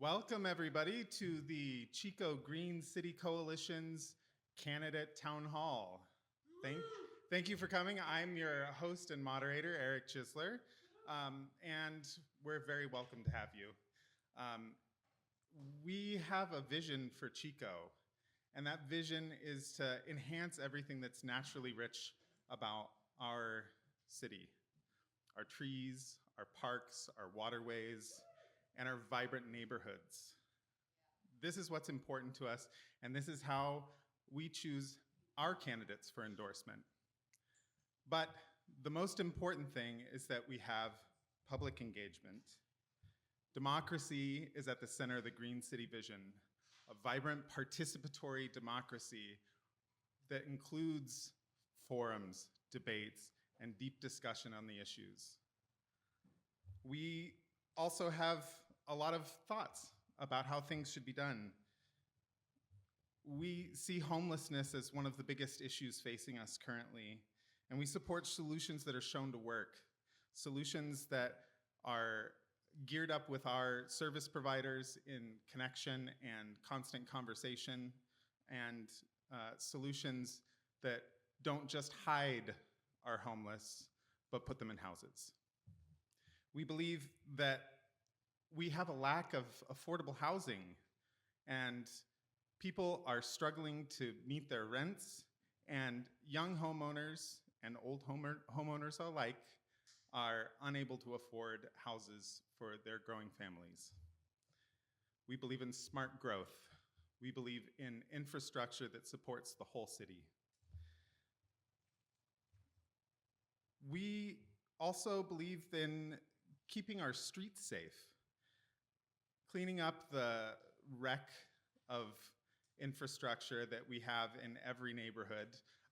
Welcome, everybody, to the Chico Green City Coalition's Candidate Town Hall. Thank you for coming. I'm your host and moderator, Eric Chisler, and we're very welcome to have you. We have a vision for Chico, and that vision is to enhance everything that's naturally rich about our city, our trees, our parks, our waterways, and our vibrant neighborhoods. This is what's important to us, and this is how we choose our candidates for endorsement. But the most important thing is that we have public engagement. Democracy is at the center of the Green City vision, a vibrant participatory democracy that includes forums, debates, and deep discussion on the issues. We also have a lot of thoughts about how things should be done. We see homelessness as one of the biggest issues facing us currently, and we support solutions that are shown to work, solutions that are geared up with our service providers in connection and constant conversation, and solutions that don't just hide our homeless, but put them in houses. We believe that we have a lack of affordable housing, and people are struggling to meet their rents, and young homeowners and old homeowners alike are unable to afford houses for their growing families. We believe in smart growth. We believe in infrastructure that supports the whole city. We also believe in keeping our streets safe, cleaning up the wreck of infrastructure that we have in every neighborhood.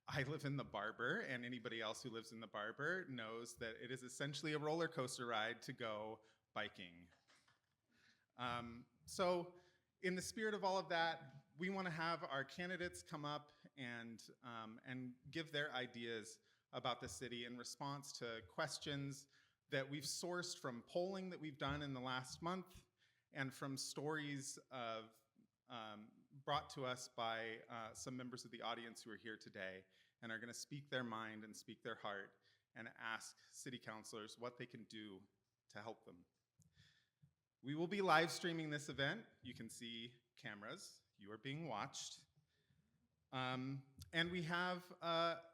I live in the Barber, and anybody else who lives in the Barber knows that it is essentially a roller coaster ride to go biking. So in the spirit of all of that, we want to have our candidates come up and give their ideas about the city in response to questions that we've sourced from polling that we've done in the last month, and from stories brought to us by some members of the audience who are here today and are going to speak their mind and speak their heart and ask city councilors what they can do to help them. We will be live streaming this event. You can see cameras. You are being watched. And we have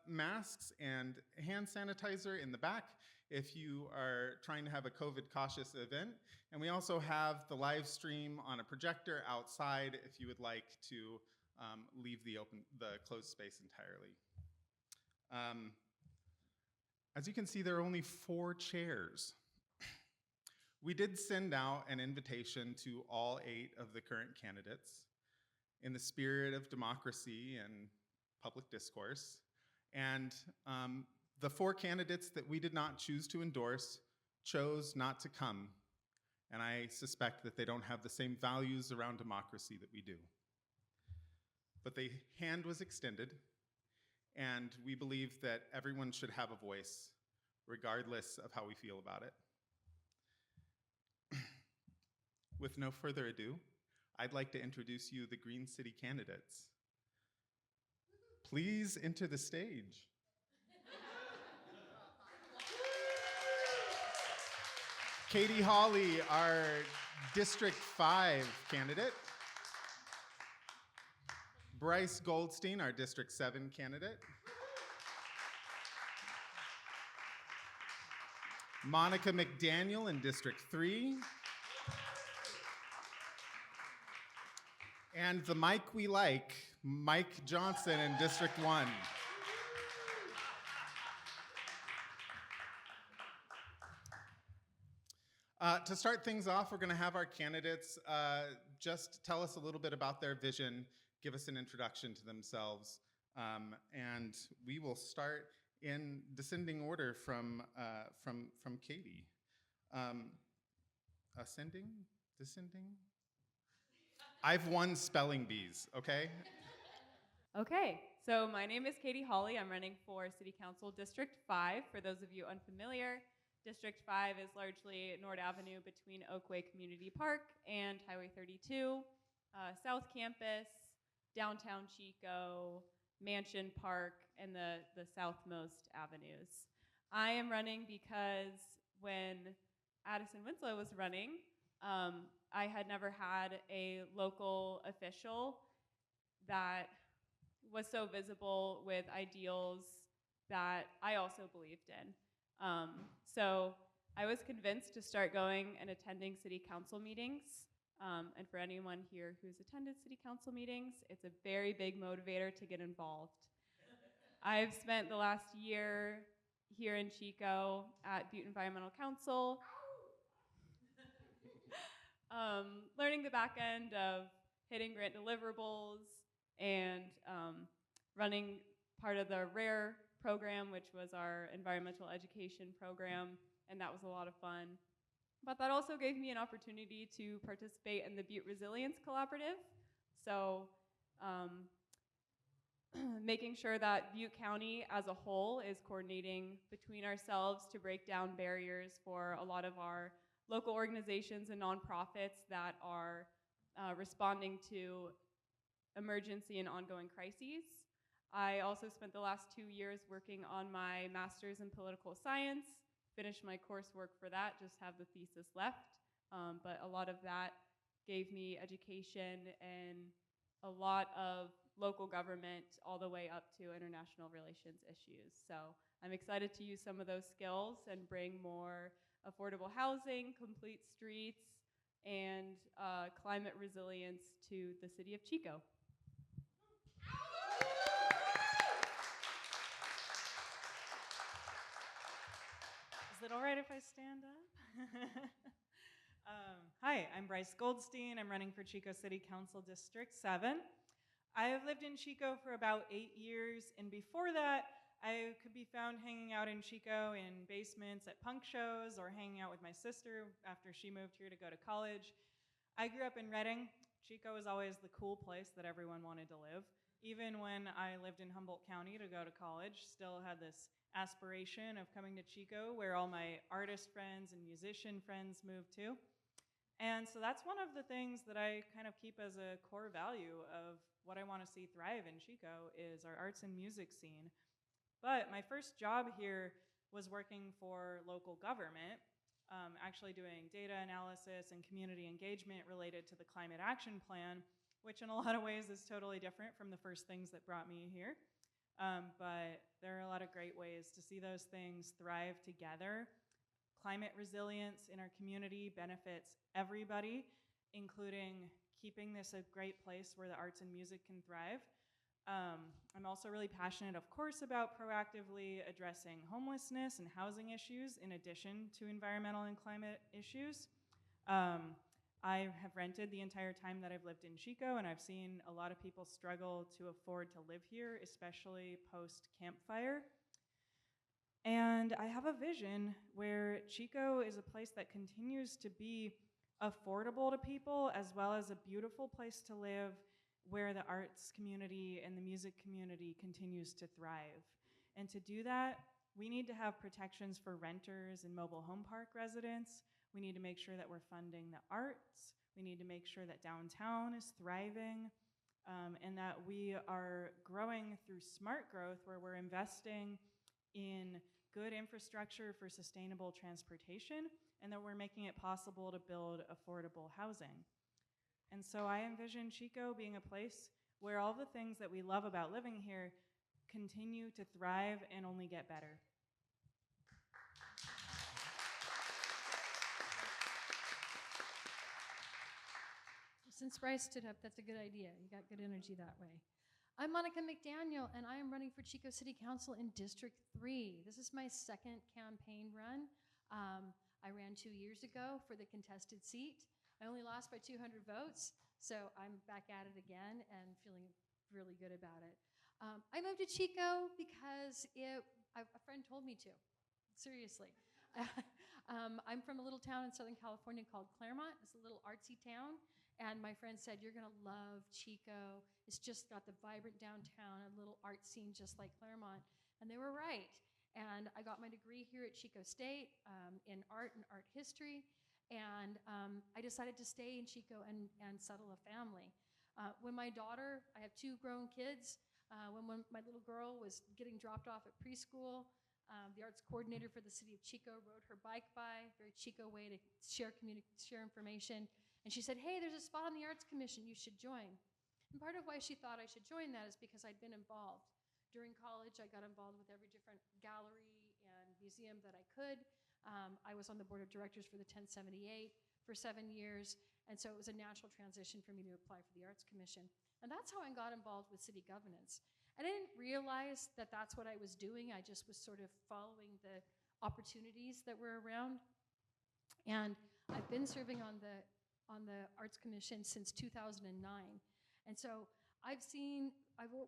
masks and hand sanitizer in the back if you are trying to have a COVID cautious event. And we also have the live stream on a projector outside if you would like to leave the closed space entirely. As you can see, there are only 4 chairs. We did send out an invitation to all 8 of the current candidates in the spirit of democracy and public discourse. And the 4 candidates that we did not choose to endorse chose not to come. And I suspect that they don't have the same values around democracy that we do. But the hand was extended, and we believe that everyone should have a voice, regardless of how we feel about it. With no further ado, I'd like to introduce you the Green City candidates. Please enter the stage. Katie Hawley, our District 5 candidate. Bryce Goldstein, our District 7 candidate. Monica McDaniel in District 3. And the Mike we like, Mike Johnson in District 1. To start things off, we're going to have our candidates just tell us a little bit about their vision, give us an introduction to themselves, and we will start in descending order from Katie. Ascending? Descending? I've won spelling bees, okay? Okay, so my name is Katie Hawley. I'm running for City Council District 5, for those of you unfamiliar. District 5 is largely Nord Avenue between Oakway Community Park and Highway 32, South Campus, downtown Chico, Mansion Park, and the southmost avenues. I am running because when Addison Winslow was running, I had never had a local official that was so visible with ideals that I also believed in. So I was convinced to start going and attending city council meetings. And for anyone here who's attended city council meetings, it's a very big motivator to get involved. I've spent the last year here in Chico at Butte Environmental Council, learning the back end of hitting grant deliverables and running part of the RARE program, which was our environmental education program, and that was a lot of fun. But that also gave me an opportunity to participate in the Butte Resilience Collaborative. So making sure that Butte County as a whole is coordinating between ourselves to break down barriers for a lot of our local organizations and nonprofits that are responding to emergency and ongoing crises. I also spent the last 2 years working on my master's in political science, finished my coursework for that, just have the thesis left. But a lot of that gave me education and a lot of local government all the way up to international relations issues. So I'm excited to use some of those skills and bring more affordable housing, complete streets, and climate resilience to the city of Chico. Is it all right if I stand up? Hi, I'm Bryce Goldstein. I'm running for Chico City Council District 7. I have lived in Chico for about 8 years, and before that, I could be found hanging out in Chico in basements at punk shows or hanging out with my sister after she moved here to go to college. I grew up in Redding. Chico was always the cool place that everyone wanted to live. Even when I lived in Humboldt County to go to college, still had this aspiration of coming to Chico where all my artist friends and musician friends moved to. And so that's one of the things that I kind of keep as a core value of what I want to see thrive in Chico is our arts and music scene. But my first job here was working for local government, actually doing data analysis and community engagement related to the Climate Action Plan, which in a lot of ways is totally different from the first things that brought me here. But there are a lot of great ways to see those things thrive together. Climate resilience in our community benefits everybody, including keeping this a great place where the arts and music can thrive. I'm also really passionate, of course, about proactively addressing homelessness and housing issues in addition to environmental and climate issues. I have rented the entire time that I've lived in Chico, and I've seen a lot of people struggle to afford to live here, especially post-campfire. And I have a vision where Chico is a place that continues to be affordable to people as well as a beautiful place to live where the arts community and the music community continues to thrive. And to do that, we need to have protections for renters and mobile home park residents. We need to make sure that we're funding the arts. We need to make sure that downtown is thriving, and that we are growing through smart growth where we're investing in good infrastructure for sustainable transportation, and that we're making it possible to build affordable housing. And so I envision Chico being a place where all the things that we love about living here continue to thrive and only get better. Since Bryce stood up, that's a good idea. You got good energy that way. I'm Monica McDaniel, and I am running for Chico City Council in District 3. This is my second campaign run. I ran 2 years ago for the contested seat. I only lost by 200 votes, so I'm back at it again and feeling really good about it. I moved to Chico because a friend told me to, seriously. I'm from a little town in Southern California called Claremont. It's a little artsy town. And my friend said, you're gonna love Chico. It's just got the vibrant downtown, a little art scene just like Claremont. And they were right. And I got my degree here at Chico State in art and art history. And I decided to stay in Chico and settle a family. When my daughter, I have 2 grown kids, when my little girl was getting dropped off at preschool, the arts coordinator for the city of Chico rode her bike by, very Chico way to share information. And she said, hey, there's a spot on the Arts Commission, you should join. And part of why she thought I should join that is because I'd been involved. During college, I got involved with every different gallery and museum that I could. I was on the board of directors for the 1078 for 7 years, and so it was a natural transition for me to apply for the Arts Commission. And that's how I got involved with city governance. And I didn't realize that that's what I was doing. I just was sort of following the opportunities that were around. And I've been serving on the Arts Commission since 2009. And so I've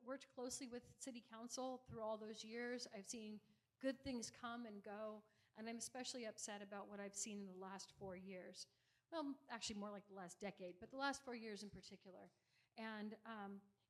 worked closely with city council through all those years. I've seen good things come and go, and I'm especially upset about what I've seen in the last 4 years. Well, actually more like the last decade, but the last 4 years in particular. And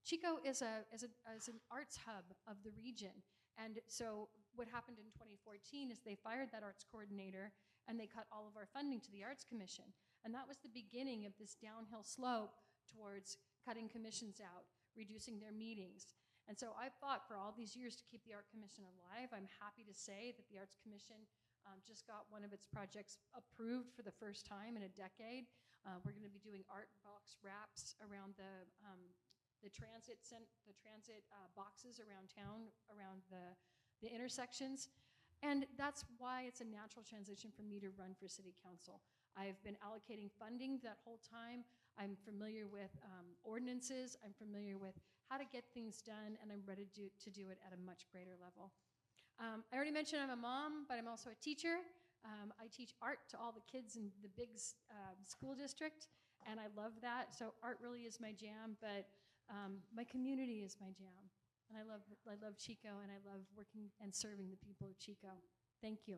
Chico is an arts hub of the region. And so what happened in 2014 is they fired that arts coordinator and they cut all of our funding to the Arts Commission. And that was the beginning of this downhill slope towards cutting commissions out, reducing their meetings. And so I've fought for all these years to keep the Art Commission alive. I'm happy to say that the Arts Commission just got one of its projects approved for the first time in a decade. We're going to be doing art box wraps around the transit boxes around town, around the intersections. And that's why it's a natural transition for me to run for city council. I've been allocating funding that whole time. I'm familiar with ordinances. I'm familiar with how to get things done, and I'm ready to do it at a much greater level. I already mentioned I'm a mom, but I'm also a teacher. I teach art to all the kids in the big school district, and I love that. So art really is my jam, but my community is my jam. And I love Chico, and I love working and serving the people of Chico. Thank you.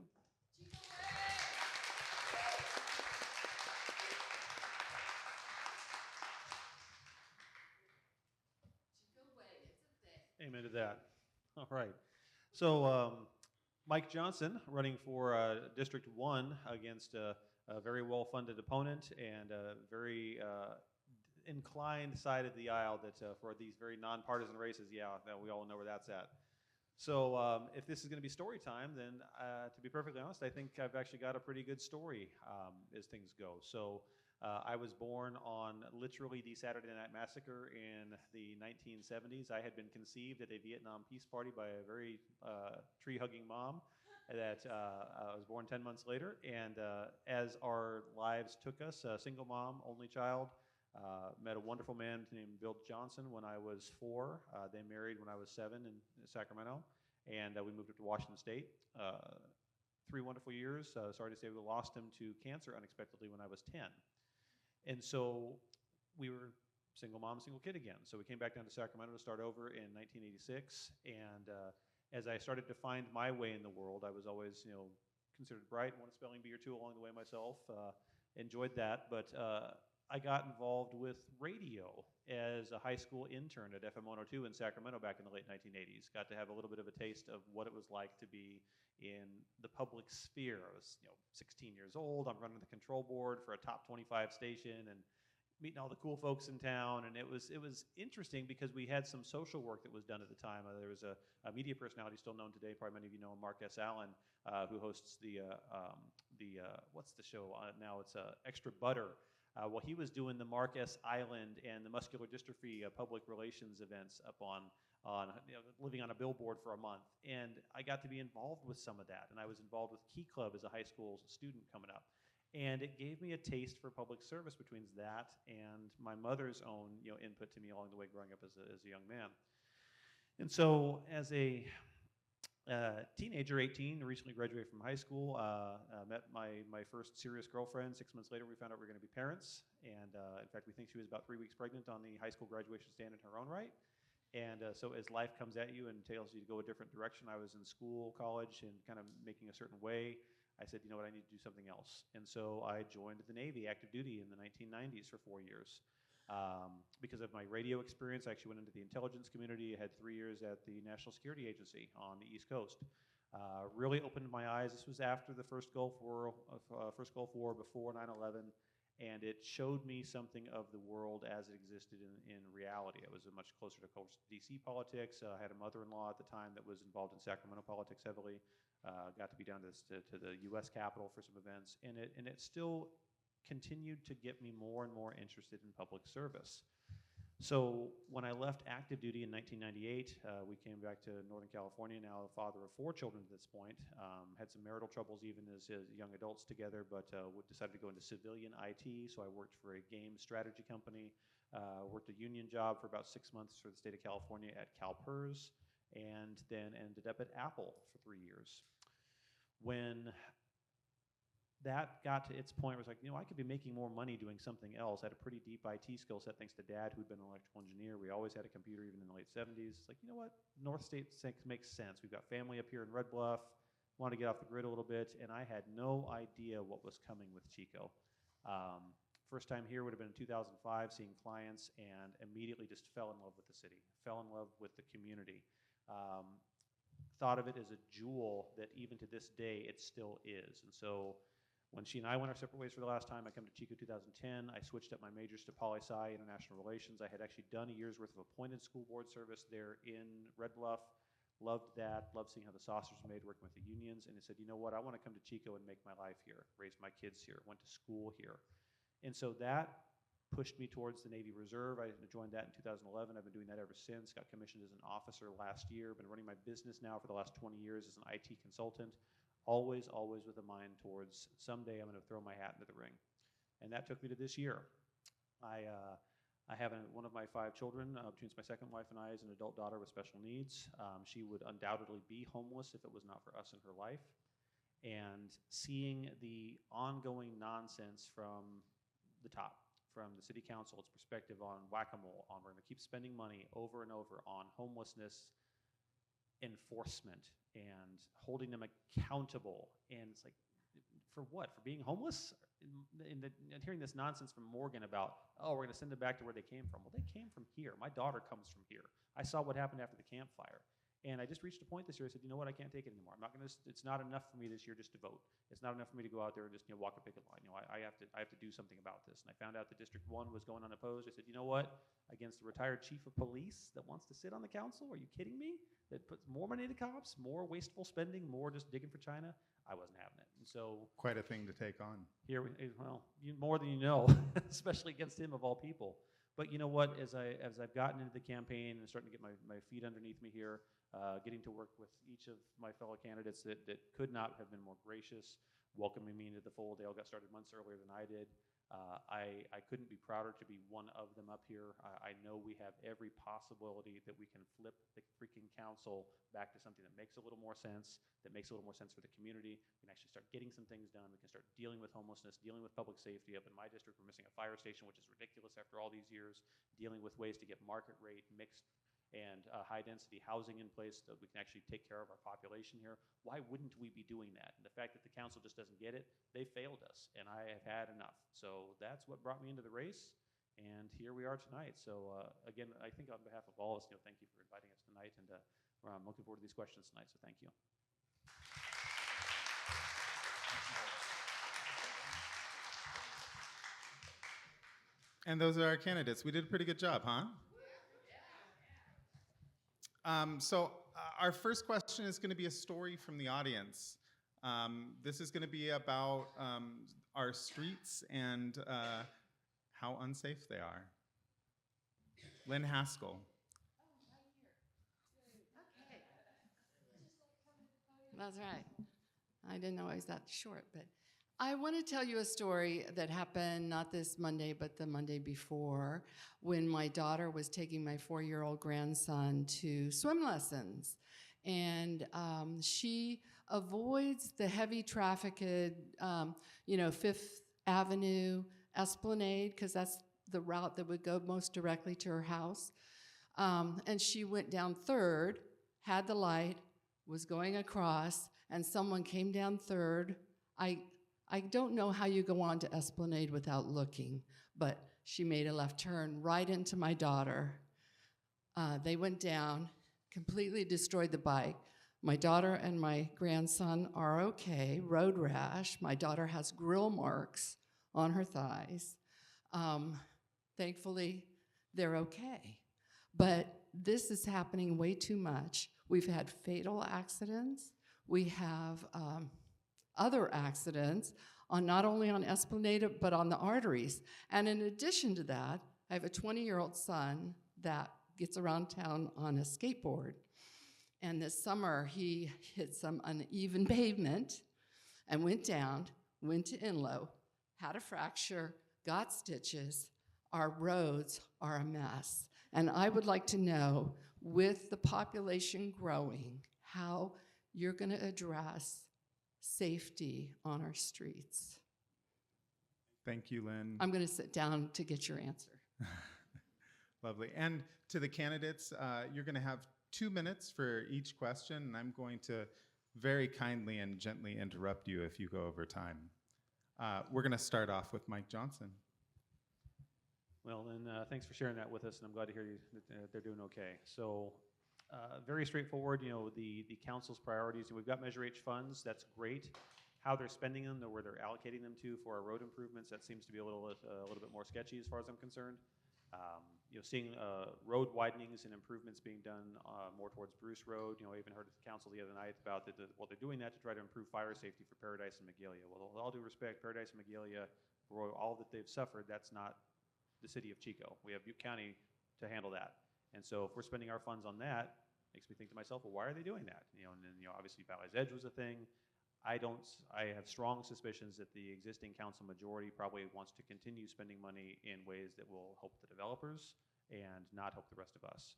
Amen to that. All right. So Mike Johnson running for District 1 against a very well-funded opponent and a very inclined side of the aisle that for these very nonpartisan races, we all know where that's at. So if this is going to be story time, then to be perfectly honest, I think I've actually got a pretty good story as things go. So I was born on literally the Saturday Night Massacre in the 1970s. I had been conceived at a Vietnam peace party by a very tree-hugging mom that I was born 10 months later. And as our lives took us, a single mom, only child, met a wonderful man named Bill Johnson when I was 4. They married when I was 7 in Sacramento, and we moved up to Washington State. 3 wonderful years. Sorry to say we lost him to cancer unexpectedly when I was 10. And so we were single mom, single kid again. So we came back down to Sacramento to start over in 1986. And as I started to find my way in the world, I was always, considered bright, won a spelling bee or two along the way myself. Enjoyed that, but I got involved with radio as a high school intern at FM 102 in Sacramento back in the late 1980s. Got to have a little bit of a taste of what it was like to be in the public sphere. I was 16 years old. I'm running the control board for a top 25 station and meeting all the cool folks in town. And it was interesting because we had some social work that was done at the time. There was a media personality still known today, probably many of you know him, Mark S. Allen, who hosts the what's the show now? It's Extra Butter. Well, he was doing the Mark S. Island and the muscular dystrophy public relations events up on living on a billboard for a month. And I got to be involved with some of that. And I was involved with Key Club as a high school student coming up. And it gave me a taste for public service between that and my mother's own input to me along the way growing up as a young man. And so as a teenager, 18, recently graduated from high school, met my first serious girlfriend. 6 months later, we found out we were going to be parents. And in fact, we think she was about 3 weeks pregnant on the high school graduation stand in her own right. And so as life comes at you and tells you to go a different direction, I was in school, college, and kind of making a certain way. I said, you know what, I need to do something else. And so I joined the Navy, active duty, in the 1990s for 4 years. Because of my radio experience, I actually went into the intelligence community. I had 3 years at the National Security Agency on the East Coast. Really opened my eyes. This was after the first Gulf War, before 9/11, and it showed me something of the world as it existed in reality. It was much closer to, of course, DC politics. I had a mother-in-law at the time that was involved in Sacramento politics heavily. Got to be down to the U.S. Capitol for some events, and it still continued to get me more and more interested in public service. So when I left active duty in 1998, we came back to Northern California, now a father of 4 children at this point. Had some marital troubles even as young adults together, but decided to go into civilian IT, so I worked for a game strategy company, worked a union job for about 6 months for the state of California at CalPERS, and then ended up at Apple for 3 years. When that got to its point where it was like, I could be making more money doing something else. I had a pretty deep IT skill set thanks to Dad, who'd been an electrical engineer. We always had a computer, even in the late 70s. It's like, you know what? North State makes sense. We've got family up here in Red Bluff, wanted to get off the grid a little bit, and I had no idea what was coming with Chico. First time here would have been in 2005, seeing clients, and immediately just fell in love with the city, fell in love with the community. Thought of it as a jewel that even to this day, it still is. And so when she and I went our separate ways for the last time, I come to Chico 2010. I switched up my majors to poli-sci, international relations. I had actually done a year's worth of appointed school board service there in Red Bluff. Loved that, loved seeing how the sausage was made, working with the unions. And I said, you know what, I want to come to Chico and make my life here, raise my kids here, went to school here. And so that pushed me towards the Navy Reserve. I joined that in 2011. I've been doing that ever since. Got commissioned as an officer last year. Been running my business now for the last 20 years as an IT consultant. Always with a mind towards someday I'm going to throw my hat into the ring. And that took me to this year. I have one of my 5 children, between my second wife and I, is an adult daughter with special needs. She would undoubtedly be homeless if it was not for us in her life. And seeing the ongoing nonsense from the top, from the city council, its perspective on whack-a-mole, on we're going to keep spending money over and over on homelessness enforcement and holding them accountable. And it's like, for what? For being homeless? And hearing this nonsense from Morgan about, we're going to send them back to where they came from. Well, they came from here. My daughter comes from here. I saw what happened after the campfire. And I just reached a point this year. I said, you know what? I can't take it anymore. I'm not going to. It's not enough for me this year just to vote. It's not enough for me to go out there and just walk a picket line. I have to do something about this. And I found out that District 1 was going unopposed. I said, you know what? Against the retired chief of police that wants to sit on the council? Are you kidding me? That puts more money into cops, more wasteful spending, more just digging for China. I wasn't having it. And so Quite a thing to take on. here, more than you know, especially against him of all people. But you know what? As I've gotten into the campaign and starting to get my feet underneath me here, getting to work with each of my fellow candidates that could not have been more gracious, welcoming me into the fold. They all got started months earlier than I did. I couldn't be prouder to be one of them up here. I know we have every possibility that we can flip the freaking council back to something that makes a little more sense, that makes a little more sense for the community. We can actually start getting some things done. We can start dealing with homelessness, dealing with public safety. Up in my district, we're missing a fire station, which is ridiculous after all these years, dealing with ways to get market rate, mixed and high-density housing in place so that we can actually take care of our population here. Why wouldn't we be doing that? And the fact that the council just doesn't get it, they failed us, and I have had enough. So that's what brought me into the race, and here we are tonight. So again, I think on behalf of all of us, thank you for inviting us tonight, and I'm looking forward to these questions tonight, so thank you. And those are our candidates. We did a pretty good job, huh? Our first question is going to be a story from the audience. This is going to be about our streets and how unsafe they are. Lynn Haskell. That's right. I didn't know I was that short, but I want to tell you a story that happened not this Monday, but the Monday before, when my daughter was taking my 4-year-old grandson to swim lessons. And she avoids the heavy trafficked, Fifth Avenue Esplanade, because that's the route that would go most directly to her house. And she went down 3rd, had the light, was going across, and someone came down 3rd. I don't know how you go on to Esplanade without looking, but she made a left turn right into my daughter. They went down, completely destroyed the bike. My daughter and my grandson are okay. Road rash. My daughter has grill marks on her thighs. Thankfully, they're okay. But this is happening way too much. We've had fatal accidents. We have other accidents on not only on Esplanade, but on the arteries. And in addition to that, I have a 20-year-old son that gets around town on a skateboard. And this summer, he hit some uneven pavement and went down, went to Inlow, had a fracture, got stitches. Our roads are a mess. And I would like to know, with the population growing, how you're going to address safety on our streets. Thank you, Lynn. I'm going to sit down to get your answer. Lovely. And to the candidates, you're going to have 2 minutes for each question, and I'm going to very kindly and gently interrupt you if you go over time. We're going to start off with Mike Johnson. Well, then, thanks for sharing that with us, and I'm glad to hear you that they're doing okay. So, very straightforward. The council's priorities. We've got Measure H funds. That's great. How they're spending them, or where they're allocating them to for our road improvements, that seems to be a little bit more sketchy as far as I'm concerned. Seeing road widenings and improvements being done more towards Bruce Road. I even heard at the council the other night about they're doing that to try to improve fire safety for Paradise and Magalia. Well, with all due respect, Paradise and Magalia, for all that they've suffered, that's not the city of Chico. We have Butte County to handle that. And so if we're spending our funds on that, makes me think to myself, well, why are they doing that? And then obviously Valley's Edge was a thing. I have strong suspicions that the existing council majority probably wants to continue spending money in ways that will help the developers and not help the rest of us.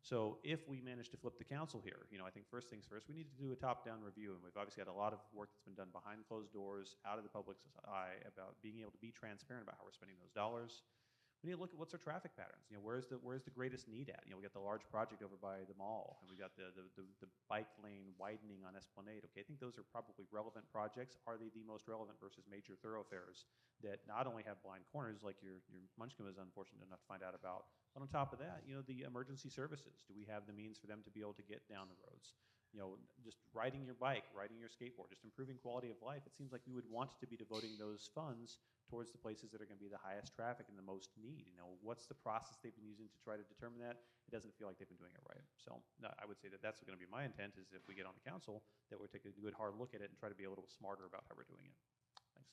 So if we manage to flip the council here, I think first things first, we need to do a top-down review, and we've obviously had a lot of work that's been done behind closed doors, out of the public's eye, about being able to be transparent about how we're spending those dollars. We need to look at what's our traffic patterns. Where's the greatest need at? We got the large project over by the mall, and we got the bike lane widening on Esplanade. Okay, I think those are probably relevant projects. Are they the most relevant versus major thoroughfares that not only have blind corners like your Munchkin was unfortunate enough to find out about, but on top of that, the emergency services. Do we have the means for them to be able to get down the roads? Just riding your bike, riding your skateboard, just improving quality of life. It seems like we would want to be devoting those funds towards the places that are going to be the highest traffic and the most need. What's the process they've been using to try to determine that? It doesn't feel like they've been doing it right. So I would say that that's going to be my intent, is if we get on the council, that we take a good hard look at it and try to be a little smarter about how we're doing it. Thanks.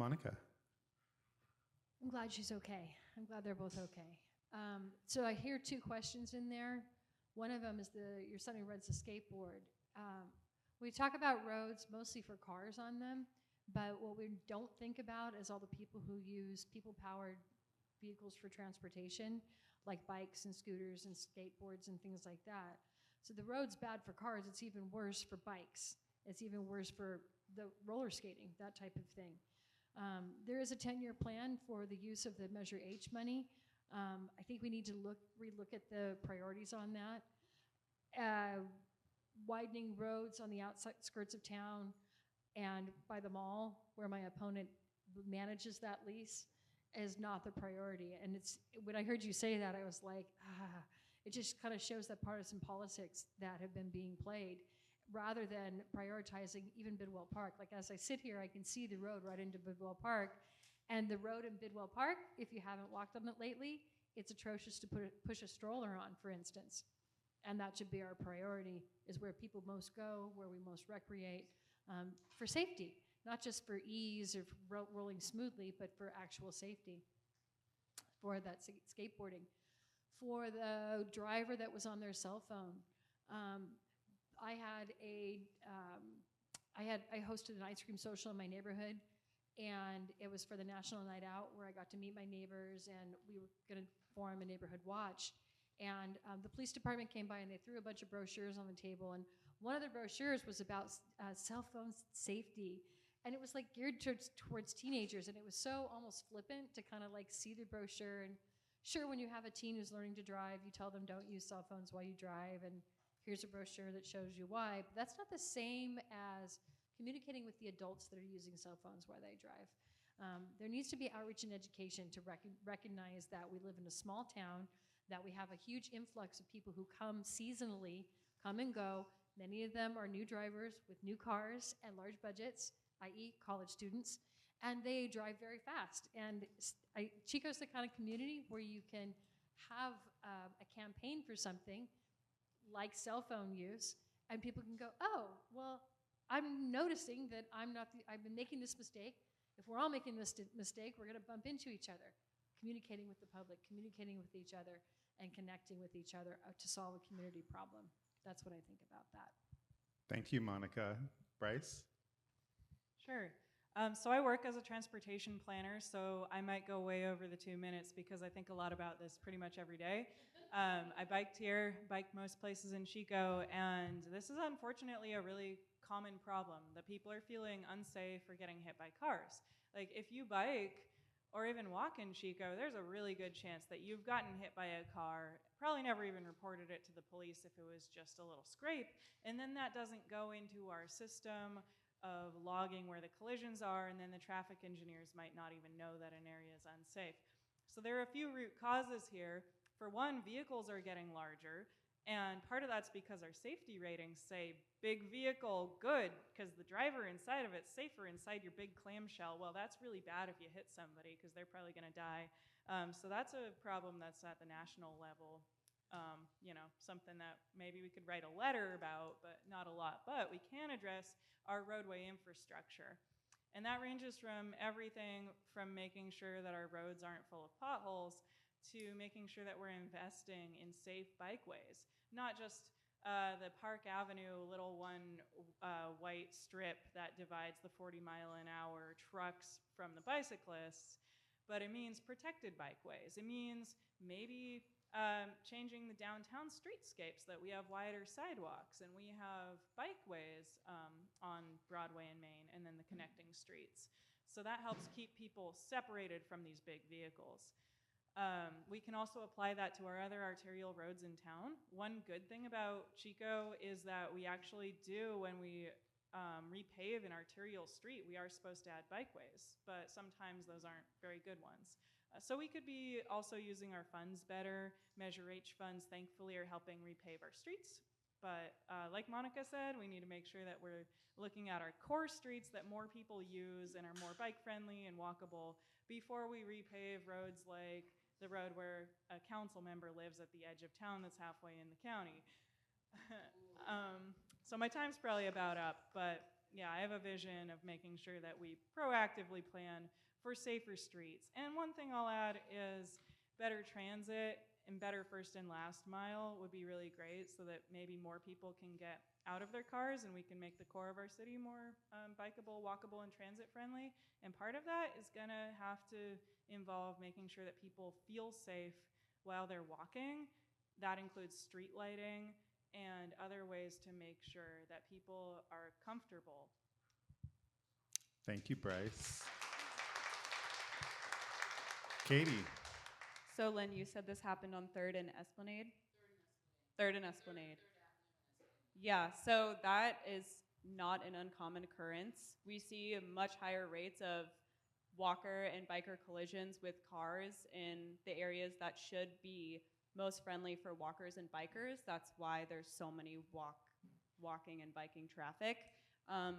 Monica. I'm glad she's okay. I'm glad they're both okay. So I hear 2 questions in there. One of them is your son who rides a skateboard. We talk about roads mostly for cars on them, but what we don't think about is all the people who use people-powered vehicles for transportation, like bikes and scooters and skateboards and things like that. So the road's bad for cars. It's even worse for bikes. It's even worse for the roller skating, that type of thing. There is a 10-year plan for the use of the Measure H money. I think we need to relook at the priorities on that. Widening roads on the outskirts of town and by the mall, where my opponent manages that lease, is not the priority. And when I heard you say that, I was like, it just kind of shows that partisan politics that have been being played, rather than prioritizing even Bidwell Park. Like, as I sit here, I can see the road right into Bidwell Park. And the road in Bidwell Park, if you haven't walked on it lately, it's atrocious to push a stroller on, for instance. And that should be our priority, is where people most go, where we most recreate, for safety, not just for ease or for rolling smoothly, but for actual safety, for that skateboarding. For the driver that was on their cell phone, I hosted an ice cream social in my neighborhood, and it was for the National Night Out, where I got to meet my neighbors, and we were going to form a neighborhood watch. And the police department came by, and they threw a bunch of brochures on the table, and one of the brochures was about cell phone safety, and it was like geared towards teenagers, and it was so almost flippant to kind of like see the brochure. And sure, when you have a teen who's learning to drive, you tell them don't use cell phones while you drive, and here's a brochure that shows you why. But that's not the same as communicating with the adults that are using cell phones while they drive. There needs to be outreach and education to recognize that we live in a small town, that we have a huge influx of people who come seasonally, come and go. Many of them are new drivers with new cars and large budgets, i.e. college students, and they drive very fast. And Chico's the kind of community where you can have a campaign for something like cell phone use, and people can go, oh, well, I'm noticing that I've been making this mistake. If we're all making this mistake, we're gonna bump into each other. Communicating with the public, communicating with each other, and connecting with each other to solve a community problem. That's what I think about that. Thank you, Monica. Bryce? Sure. So I work as a transportation planner, so I might go way over the 2 minutes because I think a lot about this pretty much every day. I biked here, biked most places in Chico, and this is unfortunately a really common problem, that people are feeling unsafe or getting hit by cars. Like if you bike or even walk in Chico, there's a really good chance that you've gotten hit by a car, probably never even reported it to the police if it was just a little scrape, and then that doesn't go into our system of logging where the collisions are, and then the traffic engineers might not even know that an area is unsafe. So there are a few root causes here. For one, vehicles are getting larger, and part of that's because our safety ratings say big vehicle, good, because the driver inside of it's safer inside your big clamshell. Well, that's really bad if you hit somebody because they're probably gonna die. So that's a problem that's at the national level. Something that maybe we could write a letter about, but not a lot. But we can address our roadway infrastructure. And that ranges from everything from making sure that our roads aren't full of potholes to making sure that we're investing in safe bikeways. Not just the Park Avenue little one white strip that divides the 40-mile-an-hour trucks from the bicyclists, but it means protected bikeways. It means maybe changing the downtown streetscapes, that we have wider sidewalks and we have bikeways on Broadway and Main, and then the connecting streets. So that helps keep people separated from these big vehicles. We can also apply that to our other arterial roads in town. One good thing about Chico is that we actually do, when we repave an arterial street, we are supposed to add bikeways, but sometimes those aren't very good ones. So we could be also using our funds better. Measure H funds, thankfully, are helping repave our streets. But like Monica said, we need to make sure that we're looking at our core streets that more people use and are more bike-friendly and walkable before we repave roads like the road where a council member lives at the edge of town that's halfway in the county. So my time's probably about up, but yeah, I have a vision of making sure that we proactively plan for safer streets. And one thing I'll add is better transit and better first and last mile would be really great, so that maybe more people can get out of their cars and we can make the core of our city more bikeable, walkable, and transit friendly. And part of that is gonna have to involve making sure that people feel safe while they're walking. That includes street lighting and other ways to make sure that people are comfortable. Thank you, Bryce. Katie? So Lynn, you said this happened on 3rd and Esplanade? 3rd and Esplanade. Yeah, so that is not an uncommon occurrence. We see much higher rates of walker and biker collisions with cars in the areas that should be most friendly for walkers and bikers. That's why there's so many walking and biking traffic.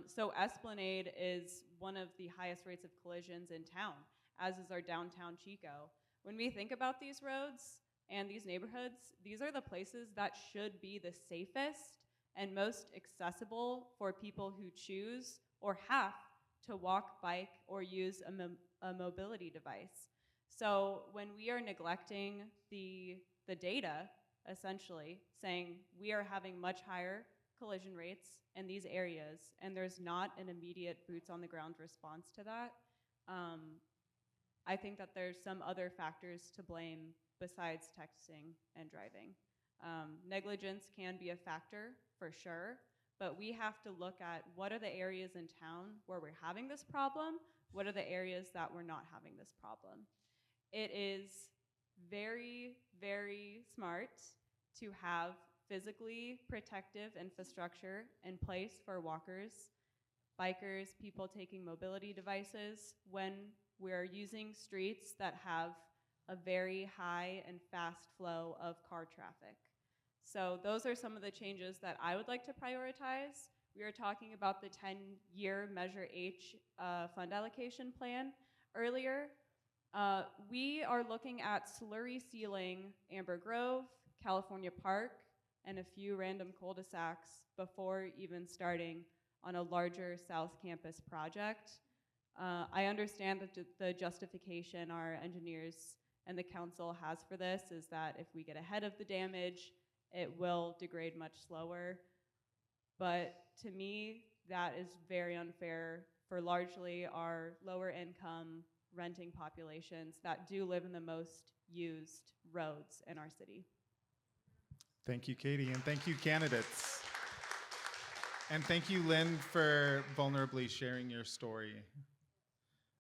So Esplanade is one of the highest rates of collisions in town, as is our downtown Chico. When we think about these roads and these neighborhoods, these are the places that should be the safest and most accessible for people who choose or have to walk, bike, or use a mobility device. So when we are neglecting the data, essentially saying we are having much higher collision rates in these areas, and there's not an immediate boots on the ground response to that, I think that there's some other factors to blame besides texting and driving. Negligence can be a factor for sure, but we have to look at what are the areas in town where we're having this problem, what are the areas that we're not having this problem. It is very, very smart to have physically protective infrastructure in place for walkers, bikers, people taking mobility devices when we're using streets that have a very high and fast flow of car traffic. So those are some of the changes that I would like to prioritize. We were talking about the 10-year Measure H fund allocation plan earlier. We are looking at slurry sealing Amber Grove, California Park, and a few random cul-de-sacs before even starting on a larger South Campus project. I understand that the justification our engineers and the council has for this is that if we get ahead of the damage, it will degrade much slower. But to me, that is very unfair for largely our lower income renting populations that do live in the most used roads in our city. Thank you, Katie, and thank you, candidates. And thank you, Lynn, for vulnerably sharing your story.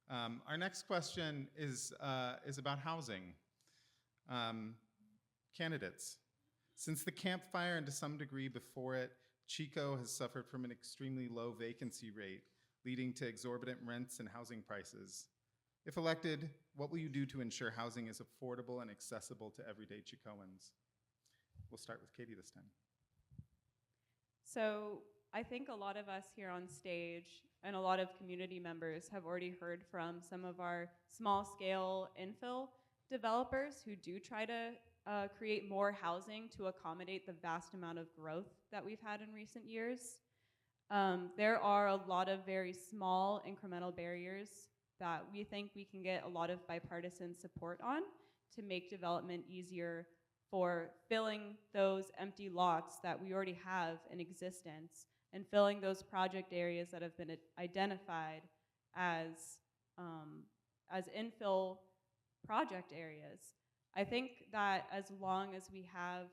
Our next question is about housing. Candidates, since the Camp Fire and to some degree before it, Chico has suffered from an extremely low vacancy rate, leading to exorbitant rents and housing prices. If elected, what will you do to ensure housing is affordable and accessible to everyday Chicoans? We'll start with Katie this time. So I think a lot of us here on stage and a lot of community members have already heard from some of our small scale infill developers who do try to create more housing to accommodate the vast amount of growth that we've had in recent years. There are a lot of very small incremental barriers that we think we can get a lot of bipartisan support on to make development easier for filling those empty lots that we already have in existence and filling those project areas that have been identified as infill project areas. I think that as long as we have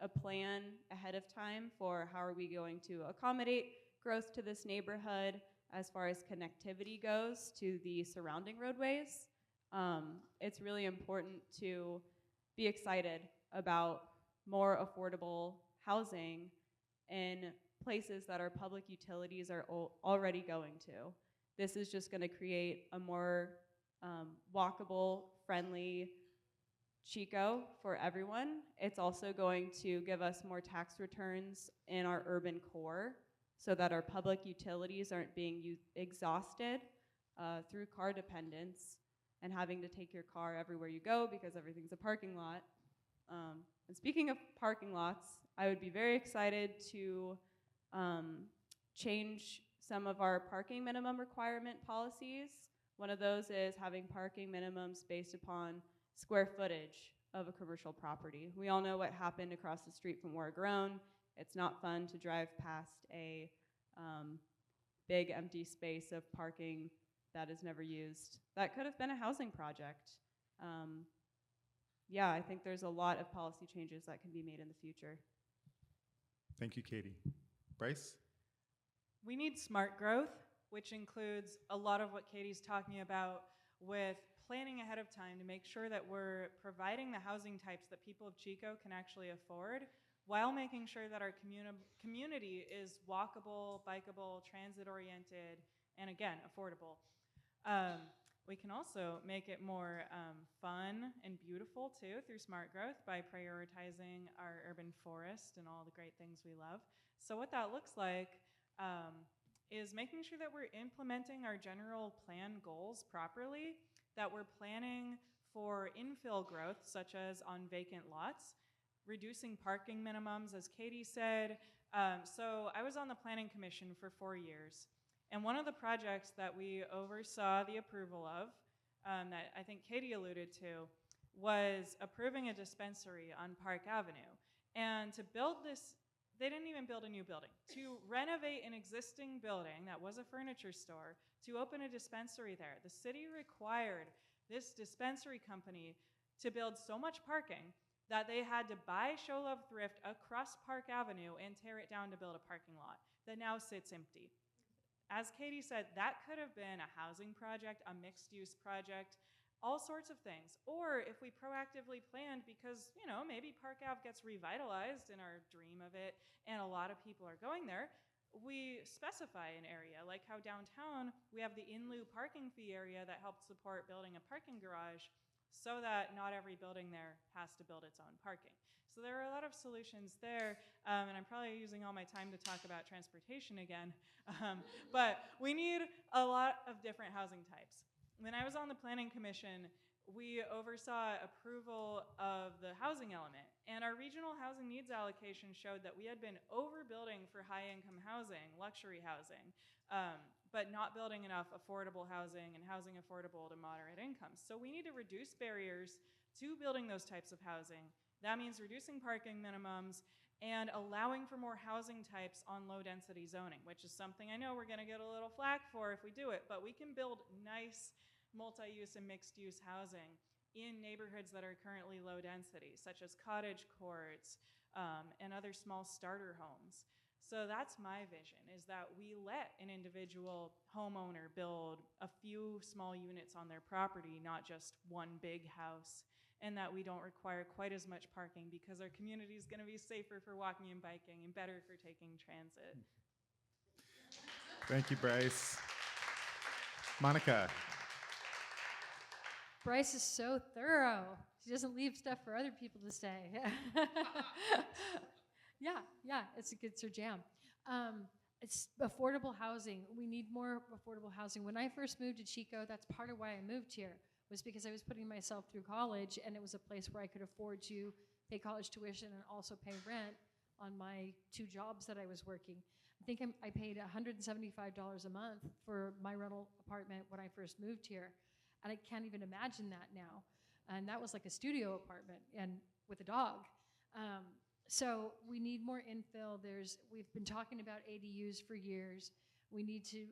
a plan ahead of time for how are we going to accommodate growth to this neighborhood as far as connectivity goes to the surrounding roadways, it's really important to be excited about more affordable housing in places that our public utilities are already going to. This is just going to create a more walkable, friendly Chico for everyone. It's also going to give us more tax returns in our urban core so that our public utilities aren't being exhausted through car dependence and having to take your car everywhere you go because everything's a parking lot. And speaking of parking lots, I would be very excited to change some of our parking minimum requirement policies. One of those is having parking minimums based upon square footage of a commercial property. We all know what happened across the street from Wargrone. It's not fun to drive past a big empty space of parking that is never used. That could have been a housing project. Yeah, I think there's a lot of policy changes that can be made in the future. Thank you, Katie. Bryce? We need smart growth, which includes a lot of what Katie's talking about with planning ahead of time to make sure that we're providing the housing types that people of Chico can actually afford while making sure that our community is walkable, bikeable, transit-oriented, and again, affordable. We can also make it more fun and beautiful too through smart growth by prioritizing our urban forest and all the great things we love. So what that looks like is making sure that we're implementing our general plan goals properly, that we're planning for infill growth, such as on vacant lots, reducing parking minimums, as Katie said. So I was on the Planning Commission for 4 years. And one of the projects that we oversaw the approval of, that I think Katie alluded to, was approving a dispensary on Park Avenue. And to build this, they didn't even build a new building. To renovate an existing building that was a furniture store, to open a dispensary there, the city required this dispensary company to build so much parking that they had to buy Show Love Thrift across Park Avenue and tear it down to build a parking lot that now sits empty. As Katie said, that could have been a housing project, a mixed-use project, all sorts of things. Or if we proactively planned, because, you know, maybe Park Ave gets revitalized in our dream of it, and a lot of people are going there, we specify an area, like how downtown we have the in lieu parking fee area that helps support building a parking garage. so that not every building there has to build its own parking. So there are a lot of solutions there, and I'm probably using all my time to talk about transportation again, but we need a lot of different housing types. When I was on the Planning Commission, we oversaw approval of the housing element, and our regional housing needs allocation showed that we had been overbuilding for high-income housing, luxury housing, but not building enough affordable housing and housing affordable to moderate incomes. So we need to reduce barriers to building those types of housing. That means reducing parking minimums and allowing for more housing types on low-density zoning, which is something I know we're going to get a little flack for if we do it, but we can build nice multi-use and mixed-use housing in neighborhoods that are currently low density, such as cottage courts and other small starter homes. So that's my vision, is that we let an individual homeowner build a few small units on their property, not just one big house, and that we don't require quite as much parking because our community is going to be safer for walking and biking and better for taking transit. Thank you, Bryce. Monica. Bryce is so thorough. She doesn't leave stuff for other people to say. Yeah, it's her jam. It's affordable housing. We need more affordable housing. When I first moved to Chico, that's part of why I moved here, was because I was putting myself through college, and it was a place where I could afford to pay college tuition and also pay rent on my 2 jobs that I was working. I think I paid $175 a month for my rental apartment when I first moved here, and I can't even imagine that now. And that was like a studio apartment and with a dog. So we need more infill. We've been talking about ADUs for years. We need to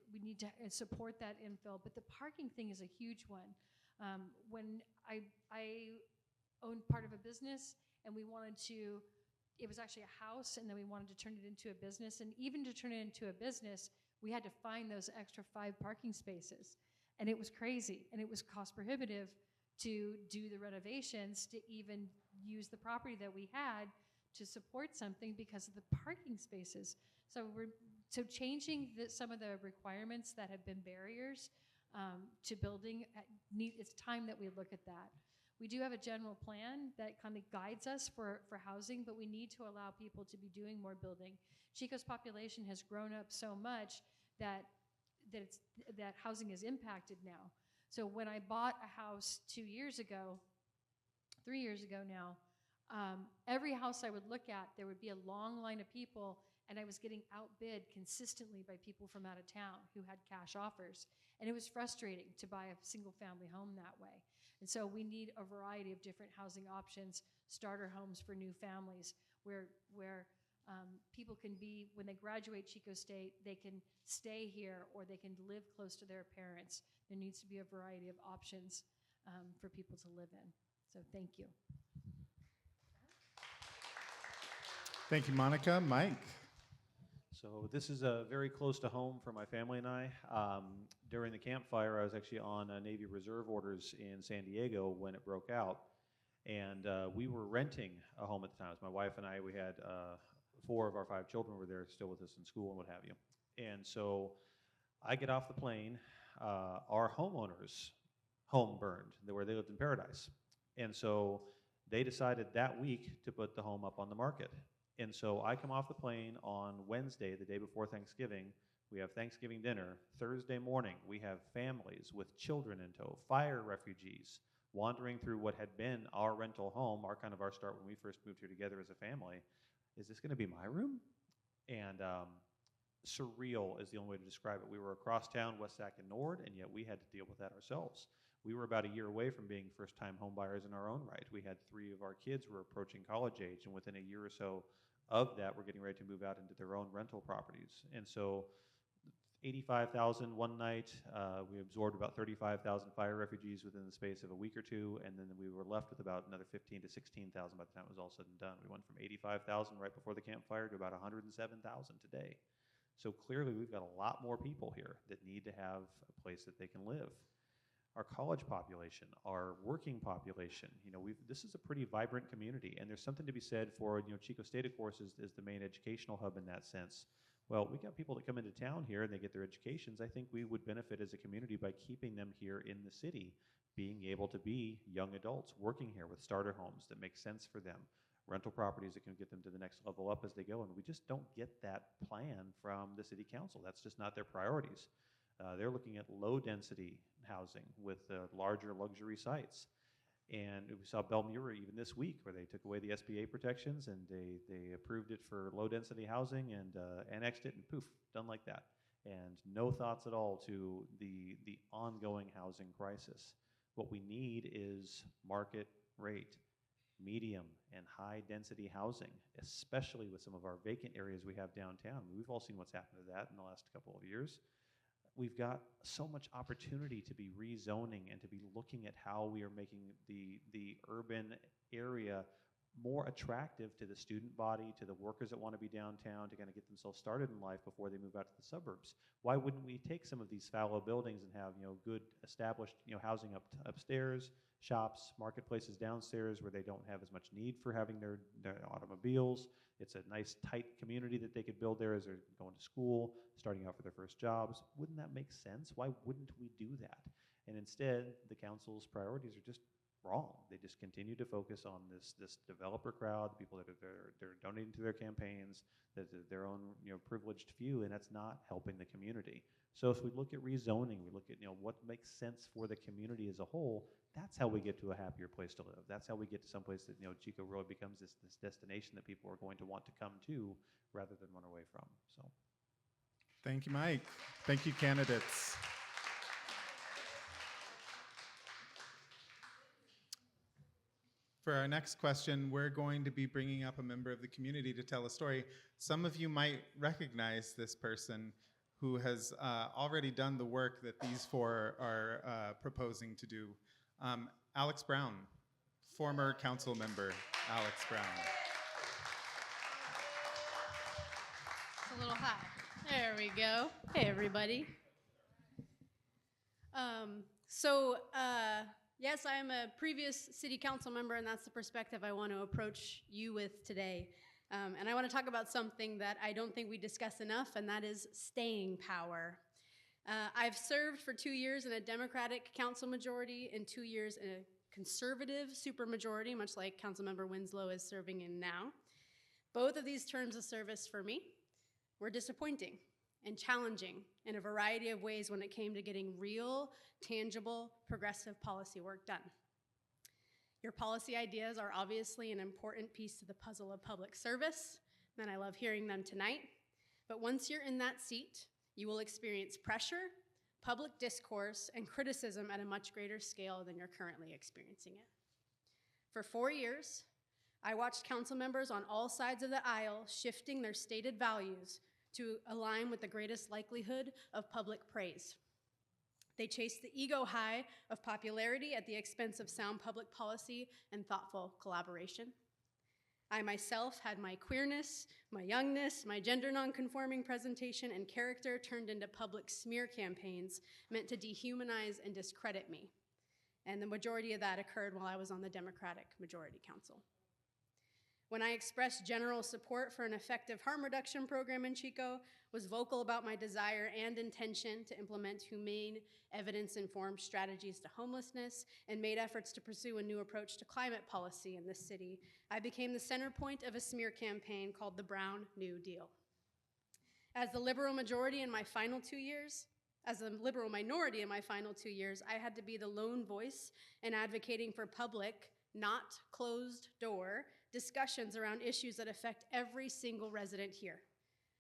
support that infill, but the parking thing is a huge one. When I owned part of a business, and it was actually a house, and then we wanted to turn it into a business, and even to turn it into a business, we had to find those extra 5 parking spaces, and it was crazy, and it was cost prohibitive to do the renovations to even use the property that we had to support something because of the parking spaces. So changing some of the requirements that have been barriers to building, it's time that we look at that. We do have a general plan that kind of guides us for housing, but we need to allow people to be doing more building. Chico's population has grown up so much that housing is impacted now. So when I bought a house 3 years ago now, every house I would look at, there would be a long line of people, and I was getting outbid consistently by people from out of town who had cash offers. And it was frustrating to buy a single-family home that way. And so we need a variety of different housing options, starter homes for new families, where people can be, when they graduate Chico State, they can stay here or they can live close to their parents. There needs to be a variety of options for people to live in. So thank you. Thank you, Monica. Mike. So this is very close to home for my family and I. During the campfire, I was actually on Navy Reserve orders in San Diego when it broke out. And we were renting a home at the time. It was my wife and I. We had 4 of our 5 children were there still with us in school and what have you. And so I get off the plane. Our homeowners' home burned, where they lived in Paradise. And so they decided that week to put the home up on the market. And so I come off the plane on Wednesday, the day before Thanksgiving. We have Thanksgiving dinner. Thursday morning, we have families with children in tow, fire refugees, wandering through what had been our rental home, our start when we first moved here together as a family. Is this going to be my room? And surreal is the only way to describe it. We were across town, West Sac and Nord, and yet we had to deal with that ourselves. We were about a year away from being first-time home buyers in our own right. We had 3 of our kids were approaching college age, and within a year or so of that, we're getting ready to move out into their own rental properties. And so $85,000 one night. We absorbed about 35,000 fire refugees within the space of a week or 2, and then we were left with about another 15 to 16,000 by the time it was all said and done. We went from 85,000 right before the campfire to about 107,000 today. So clearly we've got a lot more people here that need to have a place that they can live. Our college population, our working population, this is a pretty vibrant community, and there's something to be said for, Chico State, of course, is the main educational hub in that sense. Well, we got people that come into town here and they get their educations. I think we would benefit as a community by keeping them here in the city, being able to be young adults working here with starter homes that make sense for them, rental properties that can get them to the next level up as they go. And we just don't get that plan from the city council. That's just not their priorities. They're looking at low density housing with larger luxury sites. And we saw Belmura even this week where they took away the SBA protections and they approved it for low density housing and annexed it, and poof, done like that. And no thoughts at all to the ongoing housing crisis. What we need is market rate, medium and high density housing, especially with some of our vacant areas we have downtown. We've all seen what's happened to that in the last couple of years. We've got so much opportunity to be rezoning and to be looking at how we are making the urban area more attractive to the student body, to the workers that want to be downtown, to kind of get themselves started in life before they move out to the suburbs. Why wouldn't we take some of these fallow buildings and have, good established, housing upstairs, shops, marketplaces downstairs where they don't have as much need for having their automobiles. It's a nice tight community that they could build there as they're going to school, starting out for their first jobs. Wouldn't that make sense? Why wouldn't we do that? And instead, the council's priorities are just wrong. They just continue to focus on this developer crowd, the people that they're donating to their campaigns, their own privileged few, and that's not helping the community. So if we look at rezoning, we look at what makes sense for the community as a whole. That's how we get to a happier place to live. That's how we get to some place that Chico really becomes this destination that people are going to want to come to rather than run away from. So, Thank you, Mike. Thank you, candidates. For our next question, we're going to be bringing up a member of the community to tell a story. Some of you might recognize this person who has already done the work that these four are proposing to do. Alex Brown, former council member Alex Brown. It's a little high. There we go. Hey, everybody. Yes, I am a previous city council member, and that's the perspective I want to approach you with today. And I want to talk about something that I don't think we discuss enough, and that is staying power. I've served for 2 years in a Democratic council majority and 2 years in a conservative supermajority, much like Councilmember Winslow is serving in now. Both of these terms of service for me were disappointing and challenging in a variety of ways when it came to getting real, tangible, progressive policy work done. Your policy ideas are obviously an important piece to the puzzle of public service, and I love hearing them tonight. But once you're in that seat, you will experience pressure, public discourse, and criticism at a much greater scale than you're currently experiencing it. For 4 years, I watched council members on all sides of the aisle shifting their stated values to align with the greatest likelihood of public praise. They chased the ego high of popularity at the expense of sound public policy and thoughtful collaboration. I myself had my queerness, my youngness, my gender nonconforming presentation and character turned into public smear campaigns meant to dehumanize and discredit me. And the majority of that occurred while I was on the Democratic Majority Council. When I expressed general support for an effective harm reduction program in Chico, was vocal about my desire and intention to implement humane, evidence-informed strategies to homelessness, and made efforts to pursue a new approach to climate policy in this city, I became the center point of a smear campaign called the Brown New Deal. As the liberal minority in my final 2 years, I had to be the lone voice in advocating for public, not closed door, discussions around issues that affect every single resident here.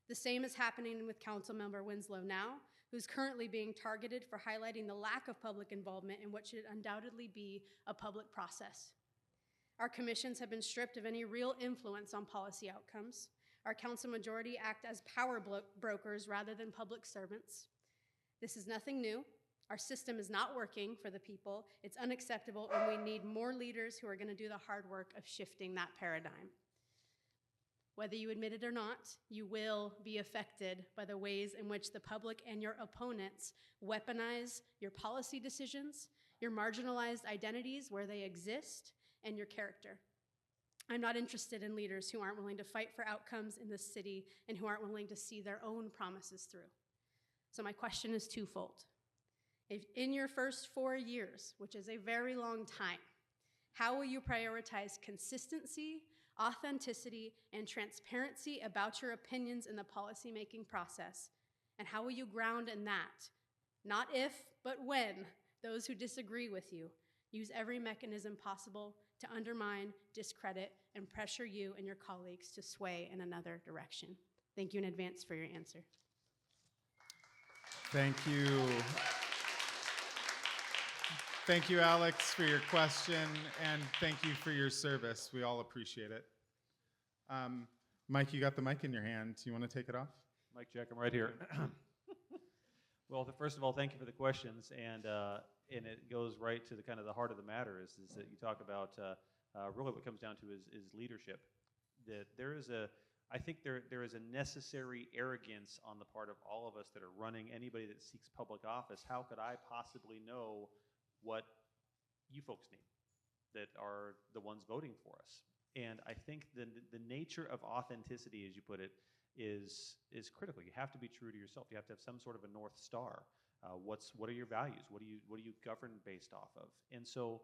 The same is happening with Councilmember Winslow now, who's currently being targeted for highlighting the lack of public involvement in what should undoubtedly be a public process. Our commissions have been stripped of any real influence on policy outcomes. Our council majority act as power brokers rather than public servants. This is nothing new. Our system is not working for the people. It's unacceptable, and we need more leaders who are going to do the hard work of shifting that paradigm. Whether you admit it or not, you will be affected by the ways in which the public and your opponents weaponize your policy decisions, your marginalized identities where they exist, and your character. I'm not interested in leaders who aren't willing to fight for outcomes in this city and who aren't willing to see their own promises through. So my question is twofold. If in your first 4 years, which is a very long time, how will you prioritize consistency, authenticity, and transparency about your opinions in the policymaking process? And how will you ground in that? Not if, but when those who disagree with you use every mechanism possible to undermine, discredit, and pressure you and your colleagues to sway in another direction. Thank you in advance for your answer. Thank you. Thank you, Alex, for your question, and thank you for your service. We all appreciate it. Mike, you got the mic in your hand. Do you want to take it off? Mike Jack, I'm right here. Well, first of all, thank you for the questions, and it goes right to the kind of the heart of the matter is that you talk about really what comes down to is leadership. That I think there is a necessary arrogance on the part of all of us that are running, anybody that seeks public office. How could I possibly know what you folks need that are the ones voting for us? And I think the nature of authenticity, as you put it, is critical. You have to be true to yourself. You have to have some sort of a North Star. What are your values? What do you govern based off of? And so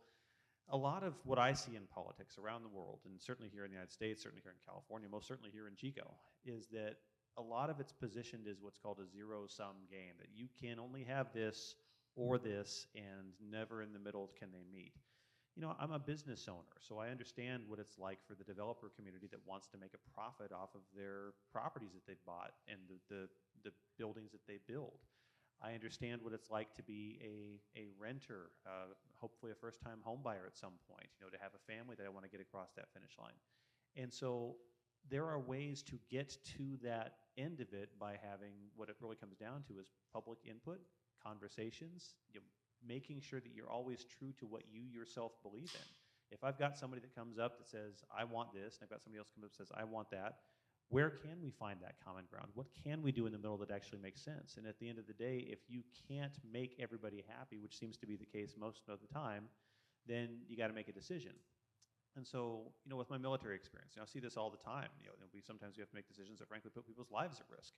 a lot of what I see in politics around the world, and certainly here in the United States, certainly here in California, most certainly here in Chico, is that a lot of it's positioned as what's called a zero-sum game, that you can only have this or this, and never in the middle can they meet. You know, I'm a business owner, so I understand what it's like for the developer community that wants to make a profit off of their properties that they've bought and the buildings that they build. I understand what it's like to be a renter, hopefully a first-time home buyer at some point, you know, to have a family that I want to get across that finish line. And so there are ways to get to that end of it by having what it really comes down to is public input, conversations, you know, making sure that you're always true to what you yourself believe in. If I've got somebody that comes up that says, I want this, and I've got somebody else come up that says, I want that, where can we find that common ground? What can we do in the middle that actually makes sense? And at the end of the day, if you can't make everybody happy, which seems to be the case most of the time, then you got to make a decision. And so, you know, with my military experience, you know, I see this all the time. You know, sometimes we have to make decisions that frankly put people's lives at risk.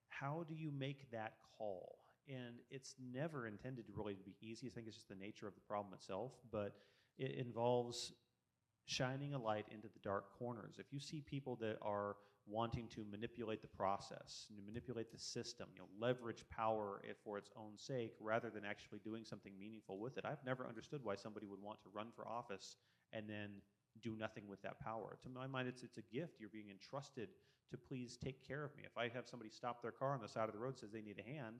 How do you make that call? And it's never intended to really be easy. I think it's just the nature of the problem itself, but it involves shining a light into the dark corners. If you see people that are wanting to manipulate the process, manipulate the system, you know, leverage power for its own sake rather than actually doing something meaningful with it. I've never understood why somebody would want to run for office and then do nothing with that power. To my mind, it's a gift. You're being entrusted to please take care of me. If I have somebody stop their car on the side of the road and says they need a hand,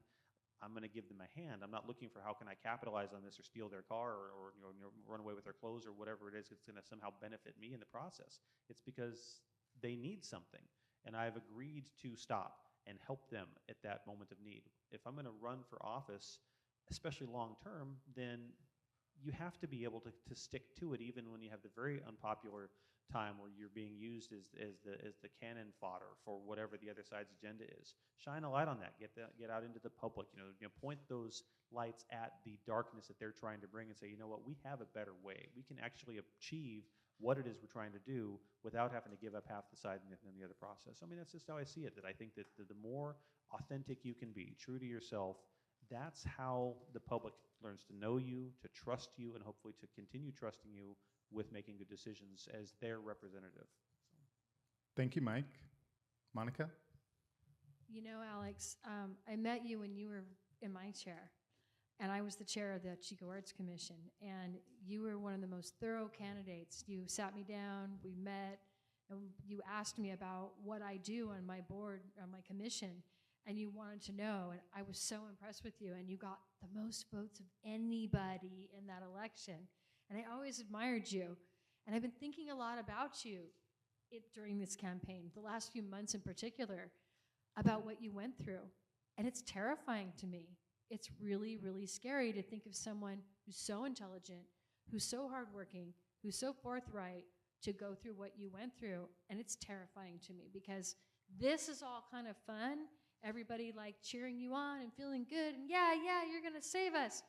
I'm going to give them a hand. I'm not looking for how can I capitalize on this or steal their car or run away with their clothes or whatever it is that's going to somehow benefit me in the process. It's because they need something, and I've agreed to stop and help them at that moment of need. If I'm going to run for office, especially long term, then you have to be able to stick to it even when you have the very unpopular time where you're being used as the cannon fodder for whatever the other side's agenda is. Shine a light on that. Get out into the public. You know, point those lights at the darkness that they're trying to bring and say, you know what, we have a better way. We can actually achieve what it is we're trying to do without having to give up half the side in the other process. I mean, that's just how I see it. That I think that the more authentic you can be, true to yourself, that's how the public learns to know you, to trust you, and hopefully to continue trusting you with making good decisions as their representative. Thank you, Mike. Monica? You know, Alex, I met you when you were in my chair, and I was the chair of the Chico Arts Commission, and you were one of the most thorough candidates. You sat me down, we met, and you asked me about what I do on my board, on my commission, and you wanted to know, and I was so impressed with you, and you got the most votes of anybody in that election. And I always admired you. And I've been thinking a lot about you during this campaign, the last few months in particular, about what you went through. And it's terrifying to me. It's really, really scary to think of someone who's so intelligent, who's so hardworking, who's so forthright to go through what you went through. And it's terrifying to me because this is all kind of fun. Everybody like cheering you on and feeling good. And yeah, you're going to save us.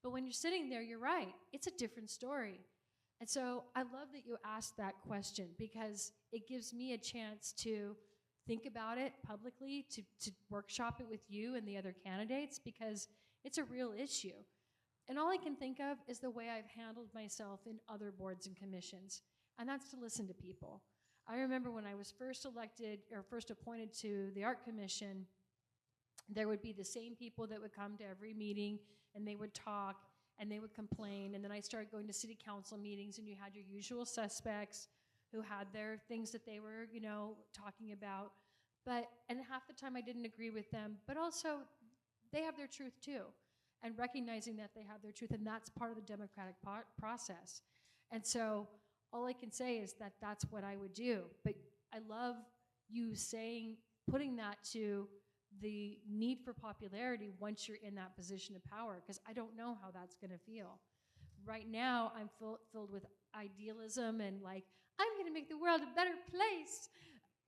But when you're sitting there, you're right. It's a different story. And so I love that you asked that question because it gives me a chance to think about it publicly, to workshop it with you and the other candidates, because It's a real issue. And all I can think of is the way I've handled myself in other boards and commissions, and that's to listen to people. I remember when I was first elected or first appointed to the Art Commission, there would be the same people that would come to every meeting, and they would talk, and they would complain, and then I started going to city council meetings, and you had your usual suspects who had their things that they were, talking about. And half the time I didn't agree with them, but also they have their truth too. And recognizing that they have their truth, and that's part of the democratic process. And so all I can say is that that's what I would do. But I love you putting that to the need for popularity once you're in that position of power, because I don't know how that's going to feel. Right now, I'm filled with idealism and like, I'm going to make the world a better place.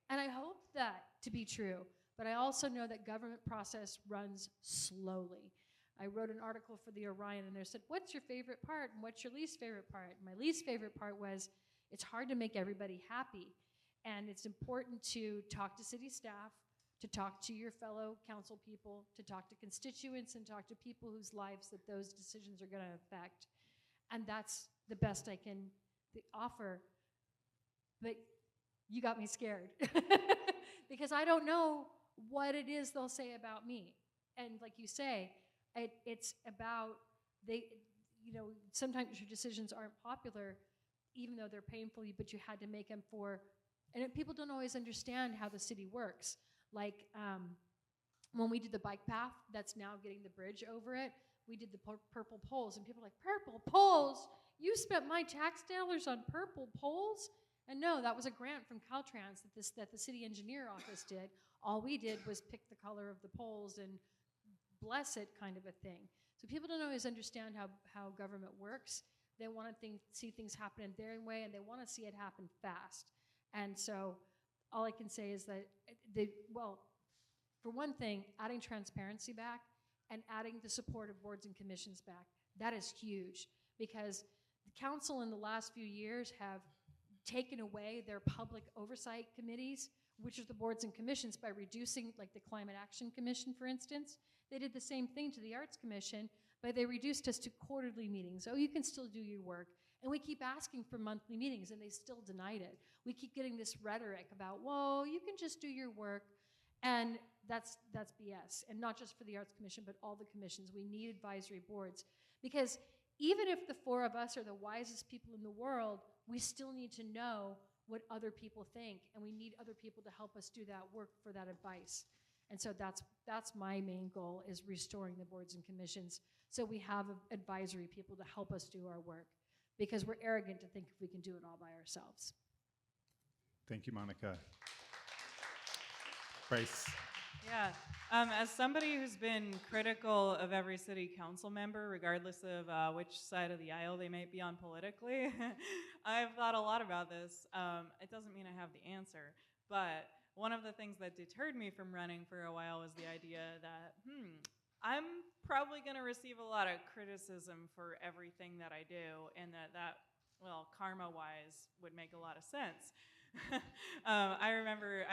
And I hope that to be true. But I also know that government process runs slowly. I wrote an article for the Orion, and they said, what's your favorite part and what's your least favorite part? And my least favorite part was it's hard to make everybody happy. And it's important to talk to city staff, to talk to your fellow council people, to talk to constituents, and talk to people whose lives that those decisions are going to affect. And that's the best I can offer. But you got me scared because I don't know what it is they'll say about me. And like you say, it's about sometimes your decisions aren't popular, even though they're painful, but you had to make them and people don't always understand how the city works. Like when we did the bike path that's now getting the bridge over it, we did the purple poles, and people are like, purple poles? You spent my tax dollars on purple poles? And no, that was a grant from Caltrans that the city engineer office did. All we did was pick the color of the poles and bless it, kind of a thing. So people don't always understand how government works. They want to see things happen in their way, and they want to see it happen fast. And so all I can say is that, for one thing, adding transparency back and adding the support of boards and commissions back, that is huge, because the council in the last few years have taken away their public oversight committees, which are the boards and commissions, by reducing, like the Climate Action Commission, for instance. They did the same thing to the Arts Commission, but they reduced us to quarterly meetings. Oh, you can still do your work. And we keep asking for monthly meetings, and they still denied it. We keep getting this rhetoric about, whoa, you can just do your work. And that's BS. And not just for the Arts Commission, but all the commissions. We need advisory boards. Because even if the four of us are the wisest people in the world, we still need to know what other people think, and we need other people to help us do that work for that advice. And so that's my main goal, is restoring the boards and commissions, so we have advisory people to help us do our work, because we're arrogant to think if we can do it all by ourselves. Thank you, Monica. Bryce. Yeah. As somebody who's been critical of every city council member, regardless of which side of the aisle they might be on politically, I've thought a lot about this. It doesn't mean I have the answer, but one of the things that deterred me from running for a while was the idea that, I'm probably going to receive a lot of criticism for everything that I do, and that karma-wise would make a lot of sense. I remember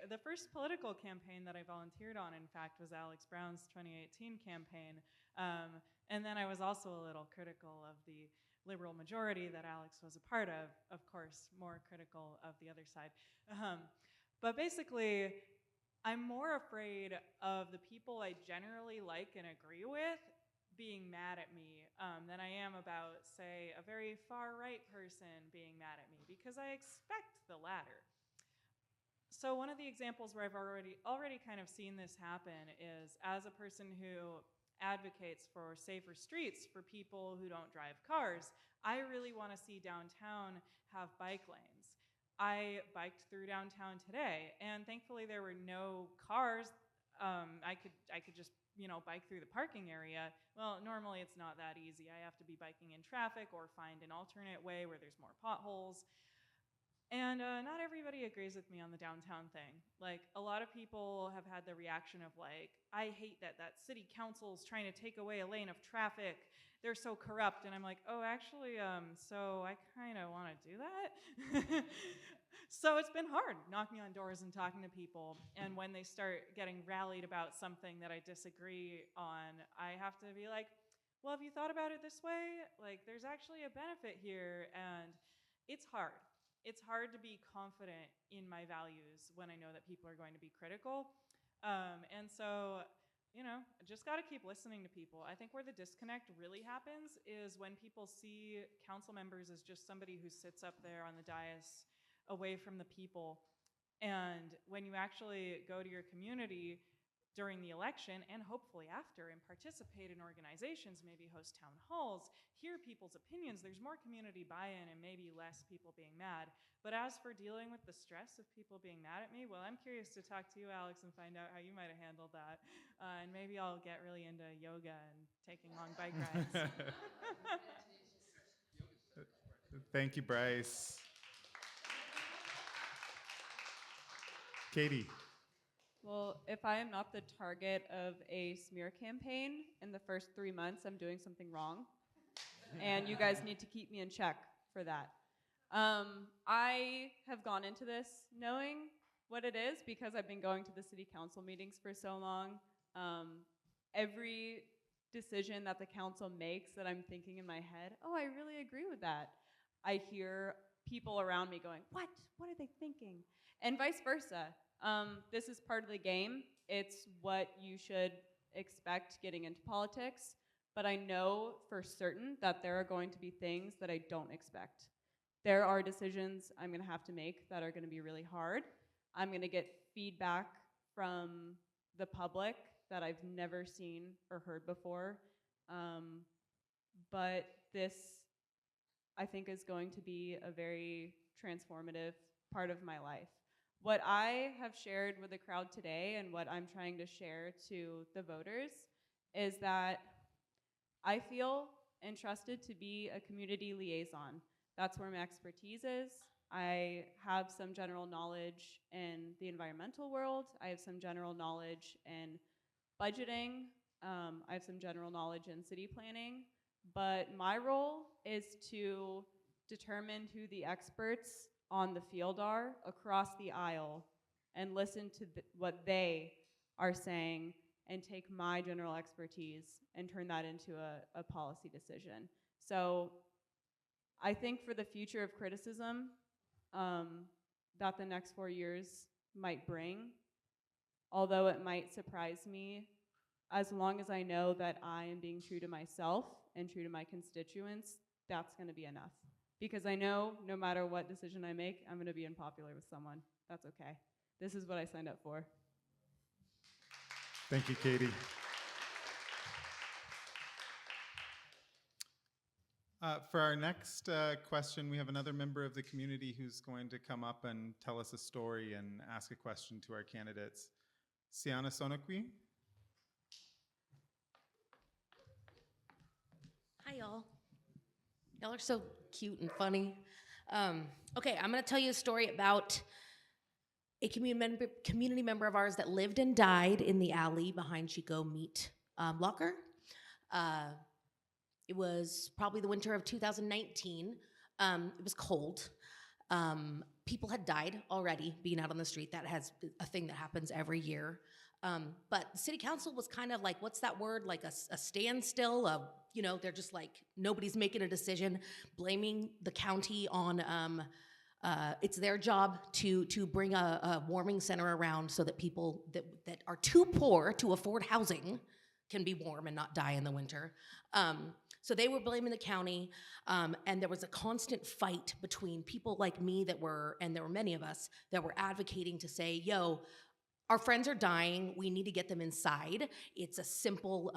the first political campaign that I volunteered on, in fact, was Alex Brown's 2018 campaign. And then I was also a little critical of the liberal majority that Alex was a part of course, more critical of the other side. But basically, I'm more afraid of the people I generally like and agree with being mad at me than I am about, say, a very far-right person being mad at me, because I expect the latter. So one of the examples where I've already kind of seen this happen is as a person who advocates for safer streets for people who don't drive cars. I really want to see downtown have bike lanes. I biked through downtown today, and thankfully there were no cars. I could just bike through the parking area. Well, normally it's not that easy. I have to be biking in traffic or find an alternate way where there's more potholes. And not everybody agrees with me on the downtown thing. Like, a lot of people have had the reaction of like, I hate that city council is trying to take away a lane of traffic. They're so corrupt. And I'm like, oh, actually, so I kind of want to do that. So it's been hard knocking on doors and talking to people. And when they start getting rallied about something that I disagree on, I have to be like, well, have you thought about it this way? Like, there's actually a benefit here. And it's hard. It's hard to be confident in my values when I know that people are going to be critical. And so, I just got to keep listening to people. I think where the disconnect really happens is when people see council members as just somebody who sits up there on the dais away from the people. And when you actually go to your community during the election and hopefully after and participate in organizations, maybe host town halls, hear people's opinions, there's more community buy-in and maybe less people being mad. But as for dealing with the stress of people being mad at me, well, I'm curious to talk to you, Alex, and find out how you might have handled that. And maybe I'll get really into yoga and taking long bike rides. Thank you, Bryce. Katie. Well, if I am not the target of a smear campaign in the first 3 months, I'm doing something wrong. And you guys need to keep me in check for that. I have gone into this knowing what it is because I've been going to the city council meetings for so long. Every decision that the council makes that I'm thinking in my head, oh, I really agree with that. I hear people around me going, what? What are they thinking? And vice versa. This is part of the game. It's what you should expect getting into politics. But I know for certain that there are going to be things that I don't expect. There are decisions I'm going to have to make that are going to be really hard. I'm going to get feedback from the public that I've never seen or heard before. But this, I think, is going to be a very transformative part of my life. What I have shared with the crowd today and what I'm trying to share to the voters is that I feel entrusted to be a community liaison. That's where my expertise is. I have some general knowledge in the environmental world. I have some general knowledge in budgeting. I have some general knowledge in city planning. But my role is to determine who the experts on the field are across the aisle and listen to what they are saying and take my general expertise and turn that into a policy decision. So I think for the future of criticism that the next 4 years might bring, although it might surprise me, as long as I know that I am being true to myself and true to my constituents, that's going to be enough. Because I know no matter what decision I make, I'm going to be unpopular with someone. That's okay. This is what I signed up for. Thank you, Katie. For our next question, we have another member of the community who's going to come up and tell us a story and ask a question to our candidates. Siana Sonokwi. Hi, y'all. Y'all are so cute and funny. Okay, I'm going to tell you a story about a community member of ours that lived and died in the alley behind Chico Meat Locker. It was probably the winter of 2019. It was cold. People had died already being out on the street. That has a thing that happens every year. But the city council was kind of like, what's that word? Like a standstill. They're just like, nobody's making a decision, blaming the county on, it's their job to bring a warming center around so that people that are too poor to afford housing can be warm and not die in the winter. So they were blaming the county, and there was a constant fight between people like me and there were many of us that were advocating to say, yo, our friends are dying, we need to get them inside. It's a simple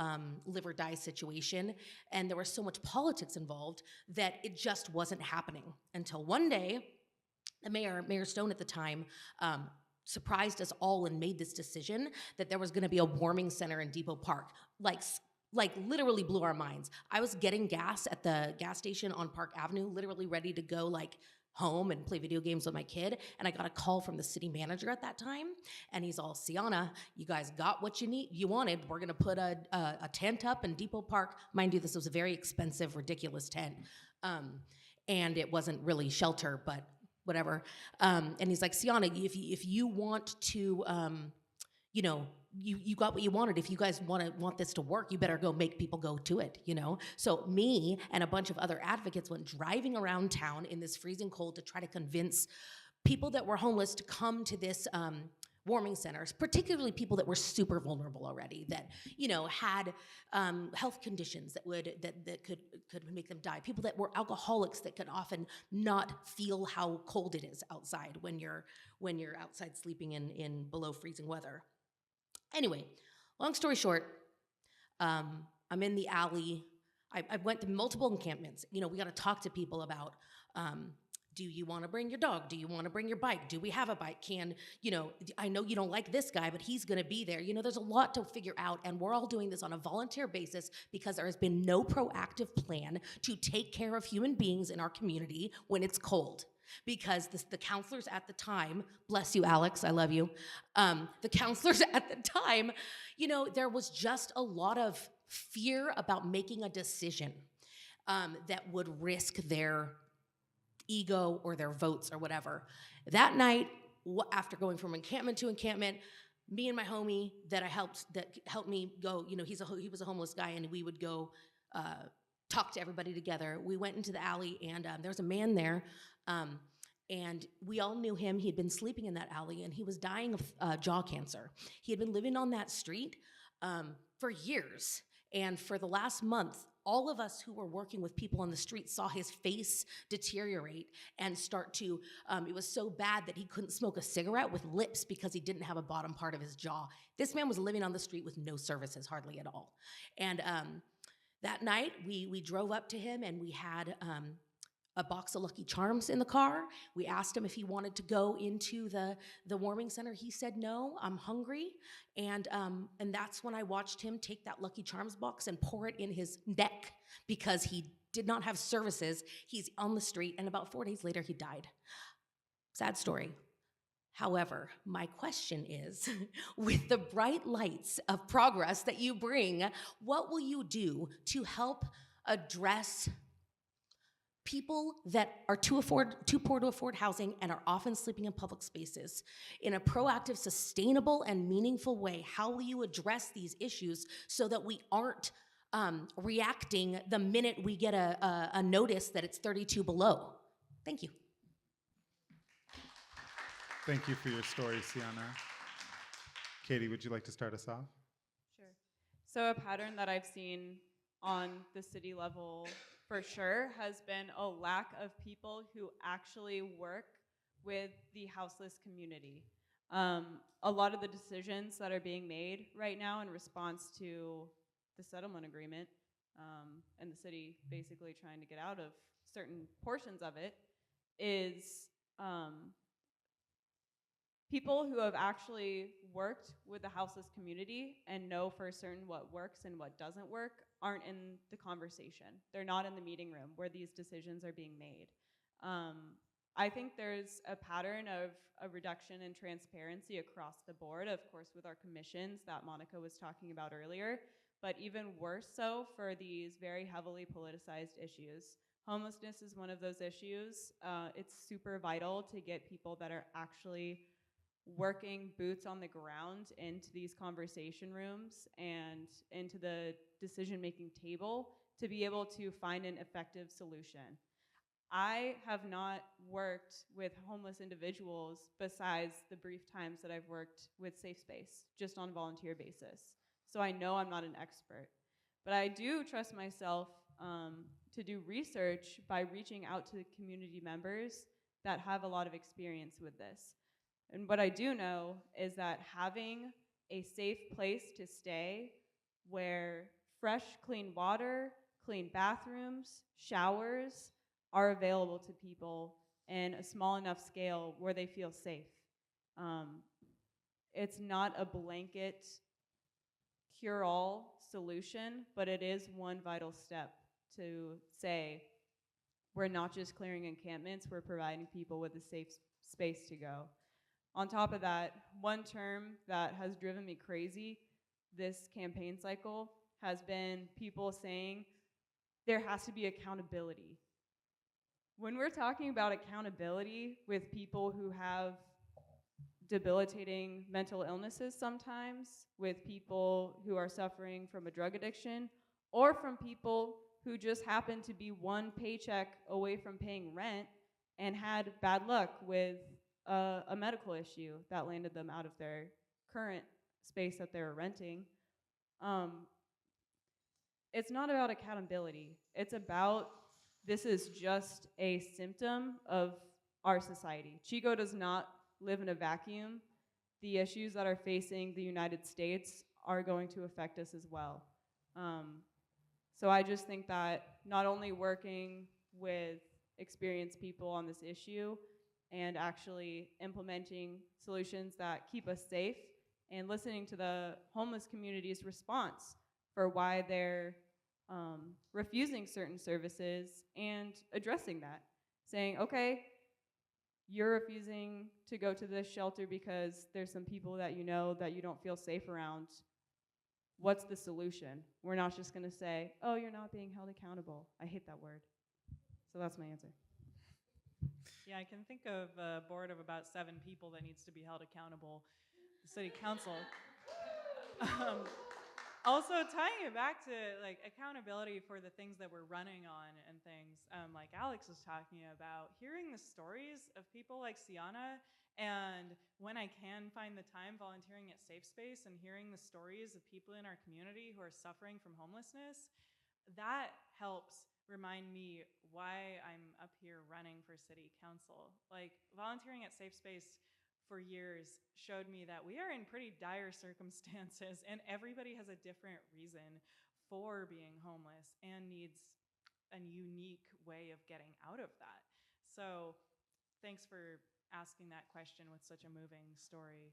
live or die situation, and there was so much politics involved that it just wasn't happening until one day, the Mayor Stone at the time, surprised us all and made this decision that there was gonna be a warming center in Depot Park. Like literally blew our minds. I was getting gas at the gas station on Park Avenue, literally ready to go home and play video games with my kid, and I got a call from the city manager at that time, and he's all, Siana, you guys got what you wanted. We're gonna put a tent up in Depot Park. Mind you, this was a very expensive, ridiculous tent, and it wasn't really shelter, but whatever. And he's like, Sienna, if you want to, you know, you got what you wanted. If you guys want this to work, you better go make people go to it, you know? So me and a bunch of other advocates went driving around town in this freezing cold to try to convince people that were homeless to come to this warming centers, particularly people that were super vulnerable already, that, you know, had health conditions that could make them die, people that were alcoholics that could often not feel how cold it is outside when you're outside sleeping in below freezing weather. Anyway, long story short, I'm in the alley. I went to multiple encampments. You know, we got to talk to people about, do you want to bring your dog? Do you want to bring your bike? Do we have a bike? You know, I know you don't like this guy, but he's going to be there. You know, there's a lot to figure out, and we're all doing this on a volunteer basis because there has been no proactive plan to take care of human beings in our community when it's cold. Because the counselors at the time, bless you, Alex, I love you. The counselors at the time, you know, there was just a lot of fear about making a decision that would risk their ego or their votes or whatever. That night, after going from encampment to encampment, me and my homie that helped me go, you know, he was a homeless guy, and we would go talk to everybody together. We went into the alley, and there was a man there, and we all knew him. He had been sleeping in that alley, and he was dying of jaw cancer. He had been living on that street for years, and for the last month, all of us who were working with people on the street saw his face deteriorate and start to, it was so bad that he couldn't smoke a cigarette with lips because he didn't have a bottom part of his jaw. This man was living on the street with no services, hardly at all. And that night, we drove up to him, and we had a box of Lucky Charms in the car. We asked him if he wanted to go into the warming center. He said, no, I'm hungry. And that's when I watched him take that Lucky Charms box and pour it in his neck because he did not have services. He's on the street, and about 4 days later, he died. Sad story. However, my question is, with the bright lights of progress that you bring, what will you do to help address people that are too poor to afford housing and are often sleeping in public spaces in a proactive, sustainable, and meaningful way? How will you address these issues so that we aren't reacting the minute we get a notice that it's 32 below? Thank you. Thank you for your story, Sienna. Katie, would you like to start us off? Sure. So a pattern that I've seen on the city level for sure has been a lack of people who actually work with the houseless community. A lot of the decisions that are being made right now in response to the settlement agreement, and the city basically trying to get out of certain portions of it, is people who have actually worked with the houseless community and know for certain what works and what doesn't work aren't in the conversation. They're not in the meeting room where these decisions are being made. I think there's a pattern of a reduction in transparency across the board, of course, with our commissions that Monica was talking about earlier, but even worse so for these very heavily politicized issues. Homelessness is one of those issues. It's super vital to get people that are actually working boots on the ground into these conversation rooms and into the decision-making table to be able to find an effective solution. I have not worked with homeless individuals besides the brief times that I've worked with Safe Space, just on a volunteer basis. So I know I'm not an expert. But I do trust myself to do research by reaching out to the community members that have a lot of experience with this. And what I do know is that having a safe place to stay where fresh, clean water, clean bathrooms, showers are available to people in a small enough scale where they feel safe. It's not a blanket cure-all solution, but it is one vital step to say we're not just clearing encampments, we're providing people with a safe space to go. On top of that, one term that has driven me crazy this campaign cycle has been people saying there has to be accountability. when we're talking about accountability with people who have debilitating mental illnesses sometimes, with people who are suffering from a drug addiction, or from people who just happen to be one paycheck away from paying rent and had bad luck with a medical issue that landed them out of their current space that they were renting. It's not about accountability. It's about, this is just a symptom of our society. Chico does not live in a vacuum. The issues that are facing the United States are going to affect us as well. So I just think that not only working with experienced people on this issue and actually implementing solutions that keep us safe and listening to the homeless community's response for why they're refusing certain services and addressing that, saying, okay, you're refusing to go to this shelter because there's some people that you know that you don't feel safe around. What's the solution? We're not just going to say, oh, you're not being held accountable. I hate that word. So that's my answer. Yeah, I can think of a board of about 7 people that needs to be held accountable. The city council. Also, tying it back to like accountability for the things that we're running on and things, like Alex was talking about, hearing the stories of people like Sienna, and when I can find the time volunteering at Safe Space and hearing the stories of people in our community who are suffering from homelessness, that helps remind me why I'm up here running for city council. Like volunteering at Safe Space for years showed me that we are in pretty dire circumstances and everybody has a different reason for being homeless and needs a unique way of getting out of that. So thanks for asking that question with such a moving story.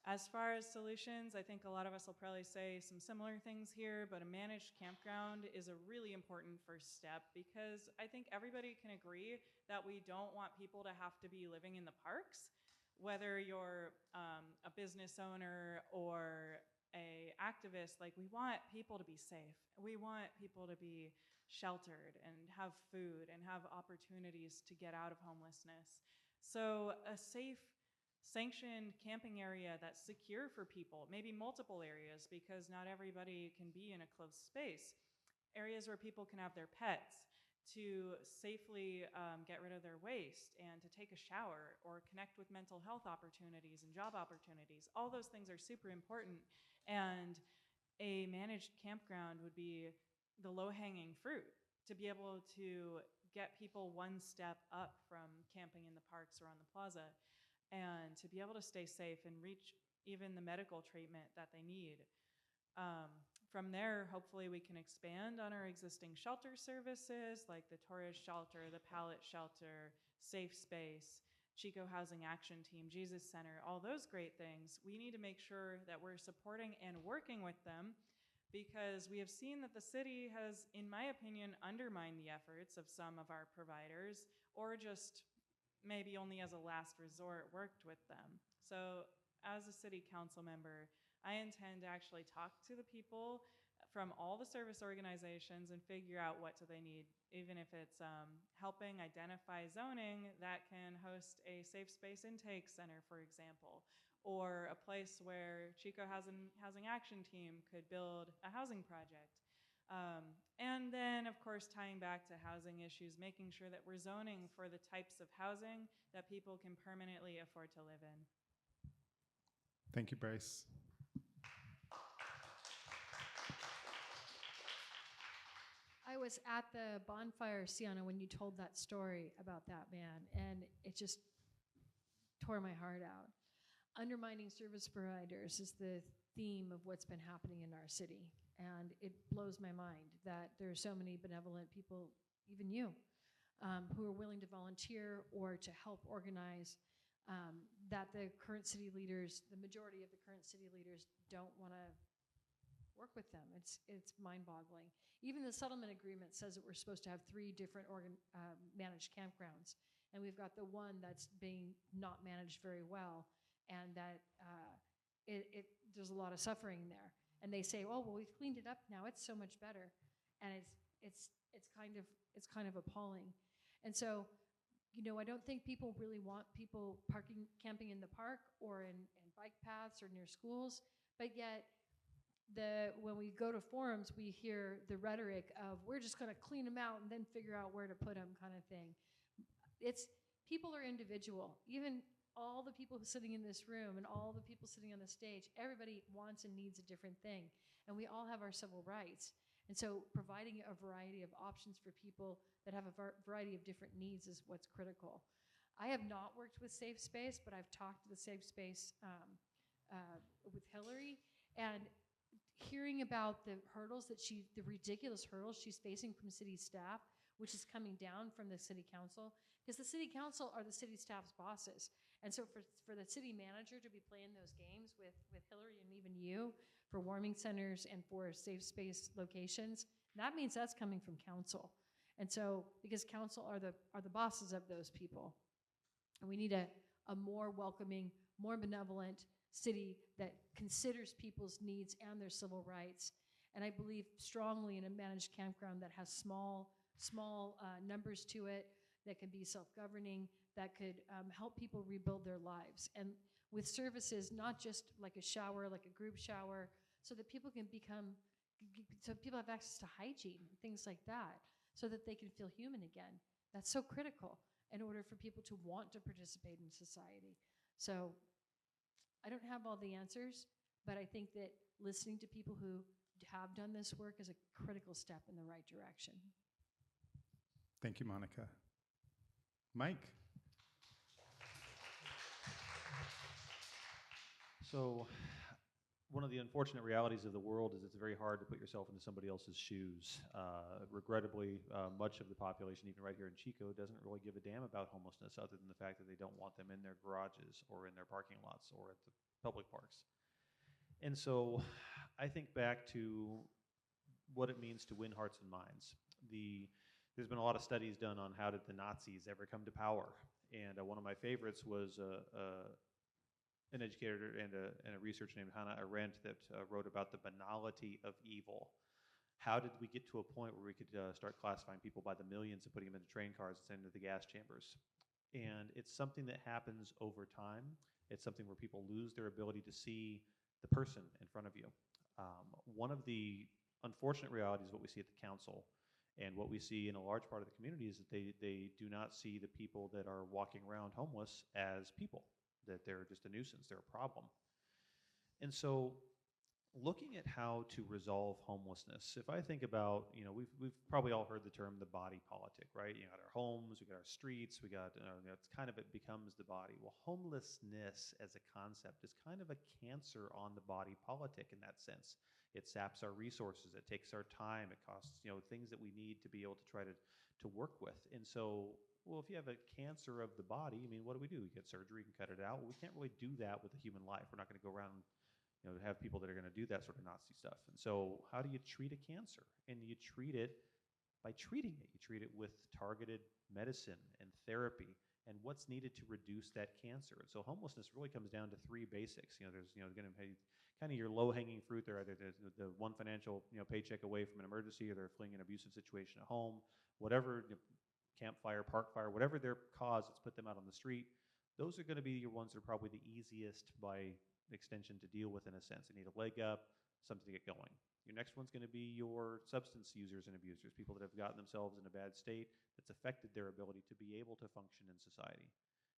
As far as solutions, I think a lot of us will probably say some similar things here, but a managed campground is a really important first step because I think everybody can agree that we don't want people to have to be living in the parks. Whether you're a business owner or a activist, like we want people to be safe. We want people to be sheltered and have food and have opportunities to get out of homelessness. So a safe, sanctioned camping area that's secure for people, maybe multiple areas because not everybody can be in a closed space. Areas where people can have their pets, to safely get rid of their waste and to take a shower or connect with mental health opportunities and job opportunities. All those things are super important, and a managed campground would be the low-hanging fruit to be able to get people one step up from camping in the parks or on the plaza and to be able to stay safe and reach even the medical treatment that they need. From there, hopefully we can expand on our existing shelter services like the Torres Shelter, the Pallet Shelter, Safe Space, Chico Housing Action Team, Jesus Center, all those great things. We need to make sure that we're supporting and working with them because we have seen that the city has, in my opinion, undermined the efforts of some of our providers or just maybe only as a last resort worked with them. So as a city council member, I intend to actually talk to the people from all the service organizations and figure out what do they need, even if it's helping identify zoning that can host a safe space intake center, for example, or a place where Chico Housing Action Team could build a housing project. And then, of course, tying back to housing issues, making sure that we're zoning for the types of housing that people can permanently afford to live in. Thank you, Bryce. I was at the bonfire, Sienna, when you told that story about that man, and it just tore my heart out. Undermining service providers is the theme of what's been happening in our city, and it blows my mind that there are so many benevolent people, even you, who are willing to volunteer or to help organize, that the current city leaders, the majority of the current city leaders, don't want to work with them. It's mind-boggling. Even the settlement agreement says that we're supposed to have 3 different managed campgrounds, and we've got the one that's being not managed very well, and that there's a lot of suffering there. And they say, oh, well, we've cleaned it up now. It's so much better, and it's kind of appalling. And so I don't think people really want people camping in the park or in bike paths or near schools, but yet when we go to forums, we hear the rhetoric of we're just going to clean them out and then figure out where to put them, kind of thing. People are individual. Even all the people sitting in this room and all the people sitting on the stage, everybody wants and needs a different thing, and we all have our civil rights. And so providing a variety of options for people that have a variety of different needs is what's critical. I have not worked with Safe Space, but I've talked to the Safe Space with Hillary, and hearing about the ridiculous hurdles she's facing from city staff, which is coming down from the city council, because the city council are the city staff's bosses. And so for the city manager to be playing those games with Hillary and even you for warming centers and for safe space locations, that means that's coming from council. And so, because council are the bosses of those people. And we need a more welcoming, more benevolent city that considers people's needs and their civil rights. And I believe strongly in a managed campground that has small numbers to it, that can be self-governing, that could help people rebuild their lives. And with services, not just like a shower, like a group shower, so that people can so people have access to hygiene, things like that, so that they can feel human again. That's so critical in order for people to want to participate in society. So I don't have all the answers, but I think that listening to people who have done this work is a critical step in the right direction. Thank you, Monica. Mike. So one of the unfortunate realities of the world is it's very hard to put yourself into somebody else's shoes. Regrettably, much of the population, even right here in Chico, doesn't really give a damn about homelessness other than the fact that they don't want them in their garages or in their parking lots or at the public parks. And so I think back to what it means to win hearts and minds. There's been a lot of studies done on how did the Nazis ever come to power. And one of my favorites was an educator and a researcher named Hannah Arendt that wrote about the banality of evil. How did we get to a point where we could start classifying people by the millions and putting them into train cars and sending them to the gas chambers? And it's something that happens over time. It's something where people lose their ability to see the person in front of you. One of the unfortunate realities of what we see at the council and what we see in a large part of the community is that they do not see the people that are walking around homeless as people, that they're just a nuisance, they're a problem. And so looking at how to resolve homelessness, if I think about, we've probably all heard the term the body politic, right? You got our homes, we got our streets, we got, it's kind of, it becomes the body. Well, homelessness as a concept is kind of a cancer on the body politic in that sense. It saps our resources, it takes our time, it costs, things that we need to be able to try to work with. And so, well, if you have a cancer of the body, what do? You get surgery, you can cut it out. Well, we can't really do that with a human life. We're not going to go around have people that are going to do that sort of Nazi stuff. And so how do you treat a cancer? And you treat it by treating it. You treat it with targeted medicine and therapy and what's needed to reduce that cancer. And so homelessness really comes down to three basics. There's going to be kind of your low-hanging fruit. They're either the one financial paycheck away from an emergency, or they're fleeing an abusive situation at home, whatever, campfire, park fire, whatever their cause that's put them out on the street. Those are going to be your ones that are probably the easiest by extension to deal with in a sense. They need a leg up, something to get going. Your next one's going to be your substance users and abusers, people that have gotten themselves in a bad state that's affected their ability to be able to function in society.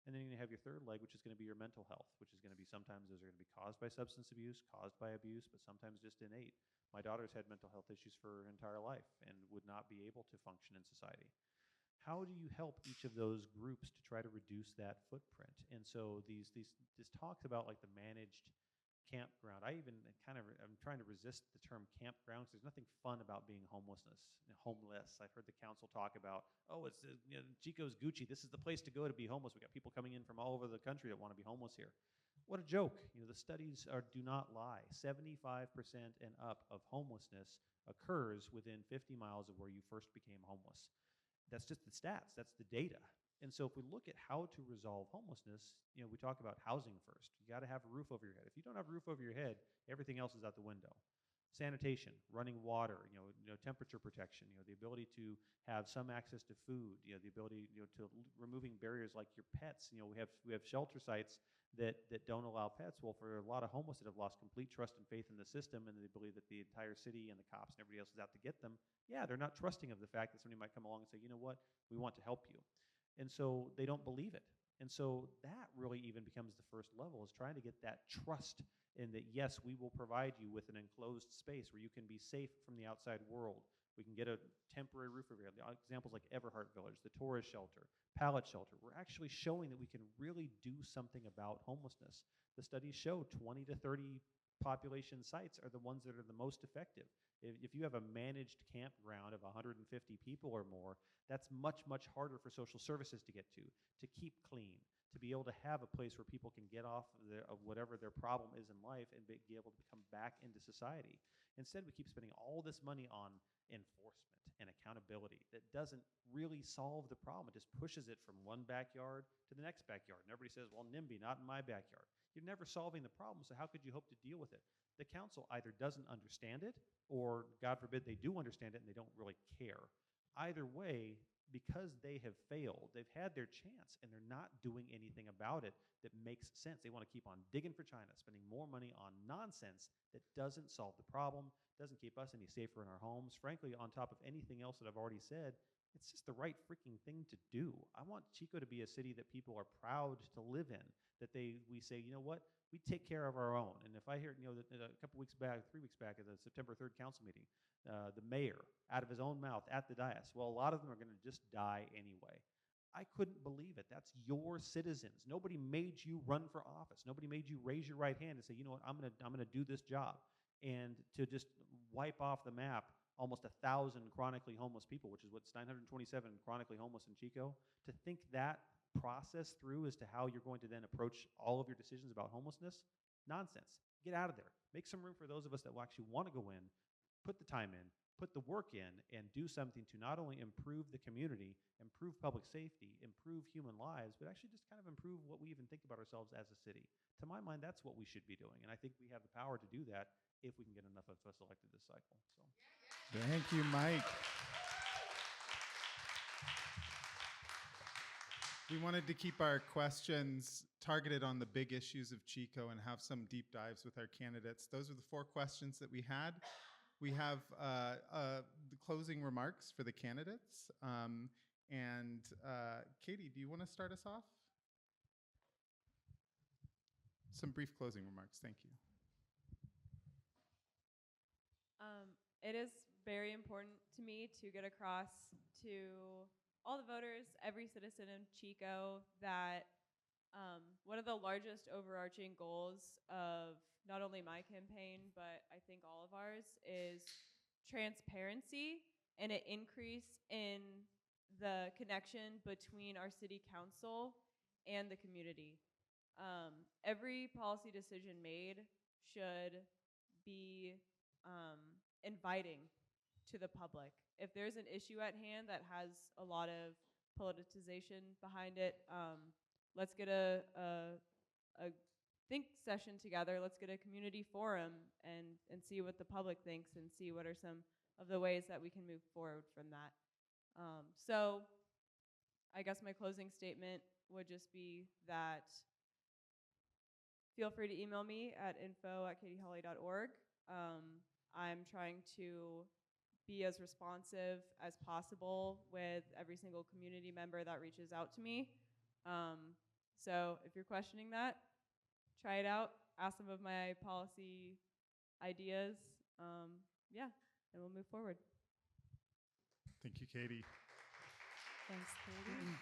And then you have your third leg, which is going to be your mental health, which is going to be sometimes those are going to be caused by substance abuse, caused by abuse, but sometimes just innate. My daughter's had mental health issues for her entire life and would not be able to function in society. How do you help each of those groups to try to reduce that footprint? And so this talks about like the managed campground. I'm trying to resist the term campground because there's nothing fun about being homeless. I've heard the council talk about, it's Chico's Gucci. This is the place to go to be homeless. We got people coming in from all over the country that want to be homeless here. What a joke. The studies do not lie. 75% and up of homelessness occurs within 50 miles of where you first became homeless. That's just the stats. That's the data. And so if we look at how to resolve homelessness, we talk about housing first. You got to have a roof over your head. If you don't have a roof over your head, everything else is out the window. Sanitation, running water, temperature protection, the ability to have some access to food, the ability, to removing barriers like your pets. We have shelter sites that don't allow pets. Well, for a lot of homeless that have lost complete trust and faith in the system and the belief that the entire city and the cops and everybody else is out to get them, yeah, they're not trusting of the fact that somebody might come along and say, you know what, we want to help you. And so they don't believe it. And so that really even becomes the first level, is trying to get that trust in that, yes, we will provide you with an enclosed space where you can be safe from the outside world. We can get a temporary roof over here. Examples like Everhart Village, the tourist shelter, pallet shelter. We're actually showing that we can really do something about homelessness. The studies show 20 to 30 population sites are the ones that are the most effective. If you have a managed campground of 150 people or more, that's much, much harder for social services to get to keep clean, to be able to have a place where people can get off of whatever their problem is in life and be able to come back into society. Instead, we keep spending all this money on enforcement and accountability that doesn't really solve the problem. It just pushes it from one backyard to the next backyard. And everybody says, well, NIMBY, not in my backyard. You're never solving the problem, so how could you hope to deal with it? The council either doesn't understand it, or God forbid they do understand it and they don't really care. Either way, because they have failed, they've had their chance and they're not doing anything about it that makes sense. They want to keep on digging for China, spending more money on nonsense that doesn't solve the problem, doesn't keep us any safer in our homes. Frankly, on top of anything else that I've already said, it's just the right freaking thing to do. I want Chico to be a city that people are proud to live in, that we say, you know what, we take care of our own. And if I hear, that a couple weeks back, 3 weeks back at the September 3rd council meeting, the mayor, out of his own mouth at the dais, well, a lot of them are going to just die anyway. I couldn't believe it. That's your citizens. Nobody made you run for office. Nobody made you raise your right hand and say, you know what, I'm gonna do this job. And to just wipe off the map almost 1,000 chronically homeless people, which is what's 927 chronically homeless in Chico, to think that process through as to how you're going to then approach all of your decisions about homelessness, nonsense. Get out of there. Make some room for those of us that will actually want to go in, put the time in, put the work in, and do something to not only improve the community, improve public safety, improve human lives, but actually just kind of improve what we even think about ourselves as a city. To my mind, that's what we should be doing, and I think we have the power to do that if we can get enough of us elected this cycle. So, Thank you, Mike. We wanted to keep our questions targeted on the big issues of Chico and have some deep dives with our candidates. Those are the 4 questions that we had. We have the closing remarks for the candidates. Katie, do you want to start us off? Some brief closing remarks. Thank you. It is very important to me to get across to all the voters, every citizen in Chico, that one of the largest overarching goals of not only my campaign, but I think all of ours, is transparency and an increase in the connection between our city council and the community. Every policy decision made should be inviting to the public. If there's an issue at hand that has a lot of politicization behind it, let's get a think session together. Let's get a community forum and see what the public thinks and see what are some of the ways that we can move forward from that. So I guess my closing statement would just be that feel free to email me at info@katieholly.org. I'm trying to be as responsive as possible with every single community member that reaches out to me. So if you're questioning that, try it out, ask some of my policy ideas, yeah, and we'll move forward. Thank you, Katie. Thanks, Katie.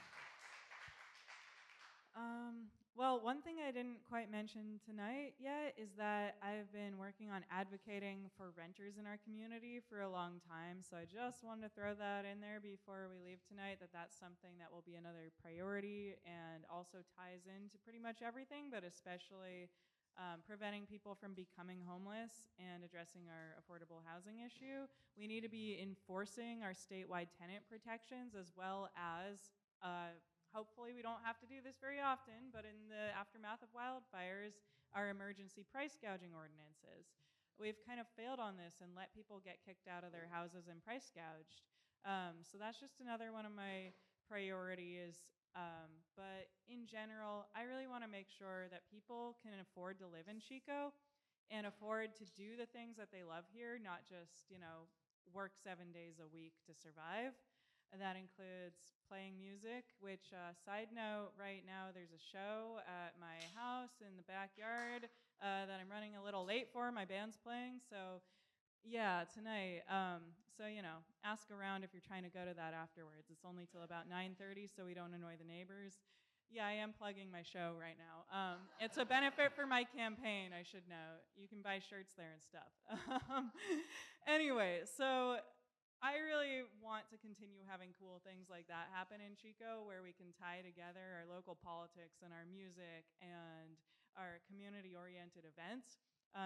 Well, one thing I didn't quite mention tonight yet is that I've been working on advocating for renters in our community for a long time. So I just wanted to throw that in there before we leave tonight, that that's something that will be another priority and also ties into pretty much everything, but especially preventing people from becoming homeless and addressing our affordable housing issue. We need to be enforcing our statewide tenant protections, as well as hopefully we don't have to do this very often, but in the aftermath of wildfires, our emergency price gouging ordinances. we've kind of failed on this and let people get kicked out of their houses and price gouged. So that's just another one of my priorities. But in general, I really want to make sure that people can afford to live in Chico and afford to do the things that they love here, not just, work 7 days a week to survive. And that includes playing music, which, side note, right now there's a show at my house in the backyard that I'm running a little late for. My band's playing, so yeah, tonight. So, ask around if you're trying to go to that afterwards. It's only till about 9:30, so we don't annoy the neighbors. Yeah, I am plugging my show right now. It's a benefit for my campaign, I should note. You can buy shirts there and stuff. Anyway, so I really want to continue having cool things like that happen in Chico, where we can tie together our local politics and our music and our community-oriented events.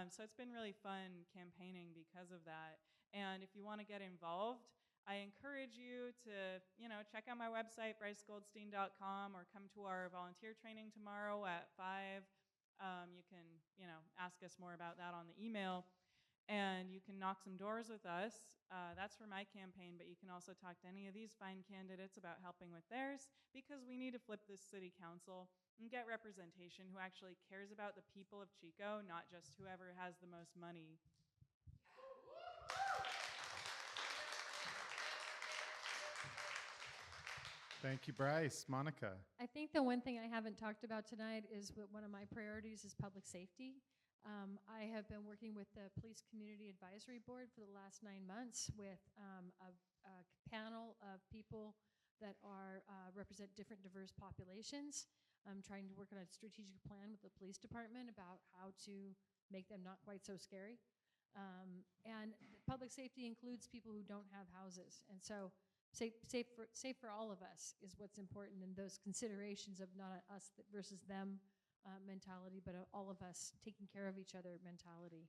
So it's been really fun campaigning because of that. And if you want to get involved, I encourage you to, check out my website, brycegoldstein.com, or come to our volunteer training tomorrow at 5. You can, ask us more about that on the email. And you can knock some doors with us. That's for my campaign, but you can also talk to any of these fine candidates about helping with theirs, because we need to flip this city council and get representation who actually cares about the people of Chico, not just whoever has the most money. Thank you, Bryce. Monica. I think the one thing I haven't talked about tonight is one of my priorities is public safety. I have been working with the Police Community Advisory Board for the last 9 months with a panel of people that represent different diverse populations. I'm trying to work on a strategic plan with the police department about how to make them not quite so scary. And public safety includes people who don't have houses. And so safe for all of us is what's important, and those considerations of not us versus them mentality, but all of us taking care of each other mentality.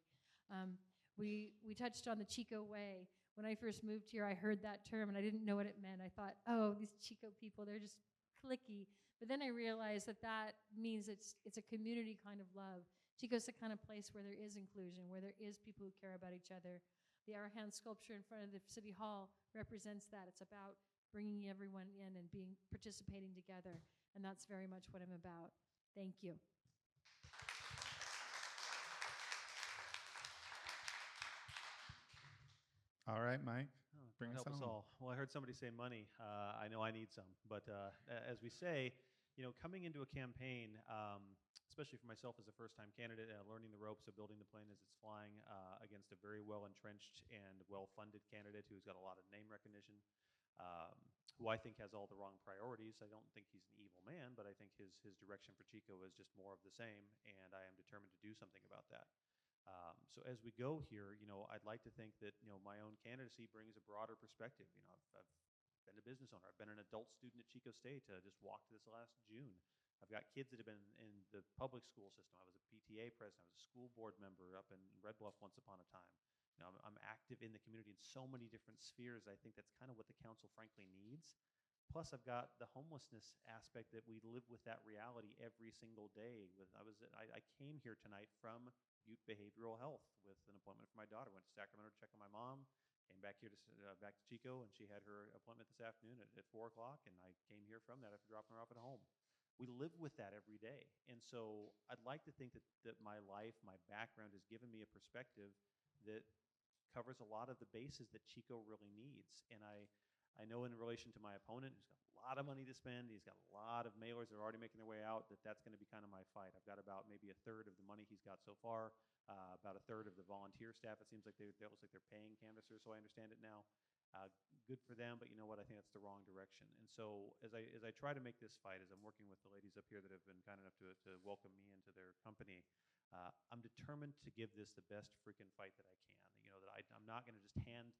We touched on the Chico way. When I first moved here, I heard that term and I didn't know what it meant. I thought, oh, these Chico people, they're just cliquey. But then I realized that means it's a community kind of love. Chico's the kind of place where there is inclusion, where there is people who care about each other. The Our Hand sculpture in front of the City Hall represents that. It's about bringing everyone in and participating together, and that's very much what I'm about. Thank you. All right, Mike. Bring us Help us home. all. Well, I heard somebody say money. I know I need some. But as we say, coming into a campaign, especially for myself as a first-time candidate, learning the ropes of building the plane as it's flying against a very well-entrenched and well-funded candidate who's got a lot of name recognition, who I think has all the wrong priorities. I don't think he's an evil man, but I think his direction for Chico is just more of the same, and I am determined to do something about that. So as we go here, I'd like to think that, my own candidacy brings a broader perspective. I've been a business owner. I've been an adult student at Chico State. Just walked this last June. I've got kids that have been in the public school system. I was a PTA president. I was a school board member up in Red Bluff once upon a time. I'm active in the community in so many different spheres. I think that's kind of what the council frankly needs. Plus, I've got the homelessness aspect that we live with that reality every single day. I came here tonight from Butte Behavioral Health with an appointment for my daughter. Went to Sacramento to check on my mom. Came back here back to Chico, and she had her appointment this afternoon at 4 o'clock, and I came here from that after dropping her off at home. We live with that every day, and so I'd like to think that my life, my background, has given me a perspective that covers a lot of the bases that Chico really needs. And I know in relation to my opponent, who's got a lot of money to spend, he's got a lot of mailers that are already making their way out, that's going to be kind of my fight. I've got about maybe a third of the money he's got so far, about a third of the volunteer staff. It seems like that looks like they're paying canvassers, so I understand it now. Good for them, but you know what? I think that's the wrong direction. And so as I try to make this fight, as I'm working with the ladies up here that have been kind enough to welcome me into their company, I'm determined to give this the best freaking fight that I can. I'm not going to just hand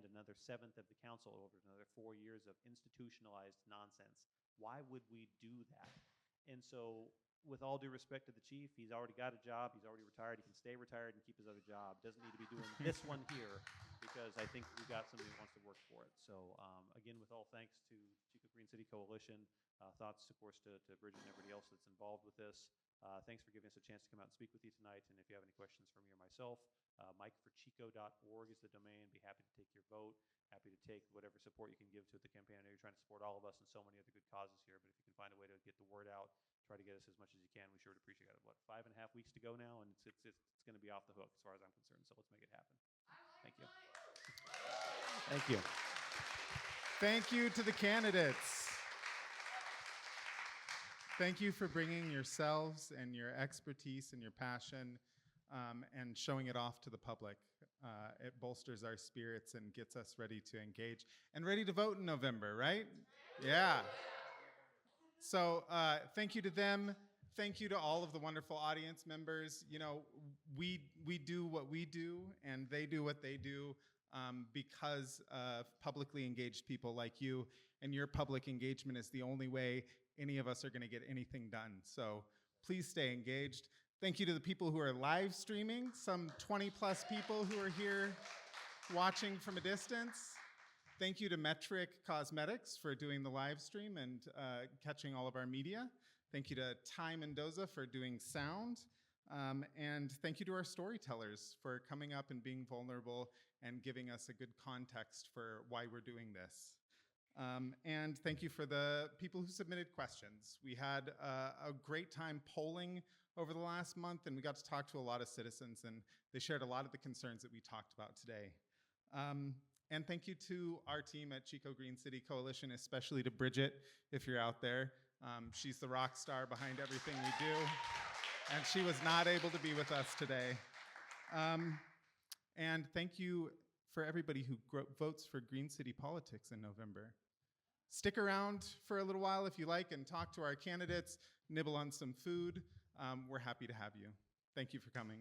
another seventh of the council over to another 4 years of institutionalized nonsense. Why would we do that? And so, with all due respect to the chief, he's already got a job. He's already retired. He can stay retired and keep his other job. Doesn't need to be doing this one here, because I think we've got somebody who wants to work for it. So, again, with all thanks to Chico Green City Coalition, thoughts, of course, to Bridget and everybody else that's involved with this. Thanks for giving us a chance to come out and speak with you tonight. And if you have any questions for me or myself, mikeforchico.org is the domain. Be happy to take your vote. Happy to take whatever support you can give to the campaign. I know you're trying to support all of us and so many other good causes here, but if you can find a way to get the word out, try to get us as much as you can, we sure would appreciate it. What, 5.5 weeks to go now, and it's going to be off the hook as far as I'm concerned. So let's make it happen. Thank you. Thank you. Thank you to the candidates. Thank you for bringing yourselves and your expertise and your passion and showing it off to the public. It bolsters our spirits and gets us ready to engage and ready to vote in November, right? Yeah. So thank you to them. Thank you to all of the wonderful audience members. You know, we do what we do and they do what they do because of publicly engaged people like you, and your public engagement is the only way any of us are going to get anything done. So please stay engaged. Thank you to the people who are live streaming, some 20 plus people who are here watching from a distance. Thank you to Metric Cosmetics for doing the live stream and catching all of our media. Thank you to Ty Mendoza for doing sound. And thank you to our storytellers for coming up and being vulnerable and giving us a good context for why we're doing this. And thank you for the people who submitted questions. We had a great time polling over the last month, and we got to talk to a lot of citizens, and they shared a lot of the concerns that we talked about today. And thank you to our team at Chico Green City Coalition, especially to Bridget, if you're out there. She's the rock star behind everything we do, and she was not able to be with us today. And thank you for everybody who votes for Green City politics in November. Stick around for a little while if you like and talk to our candidates, nibble on some food. We're happy to have you. Thank you for coming.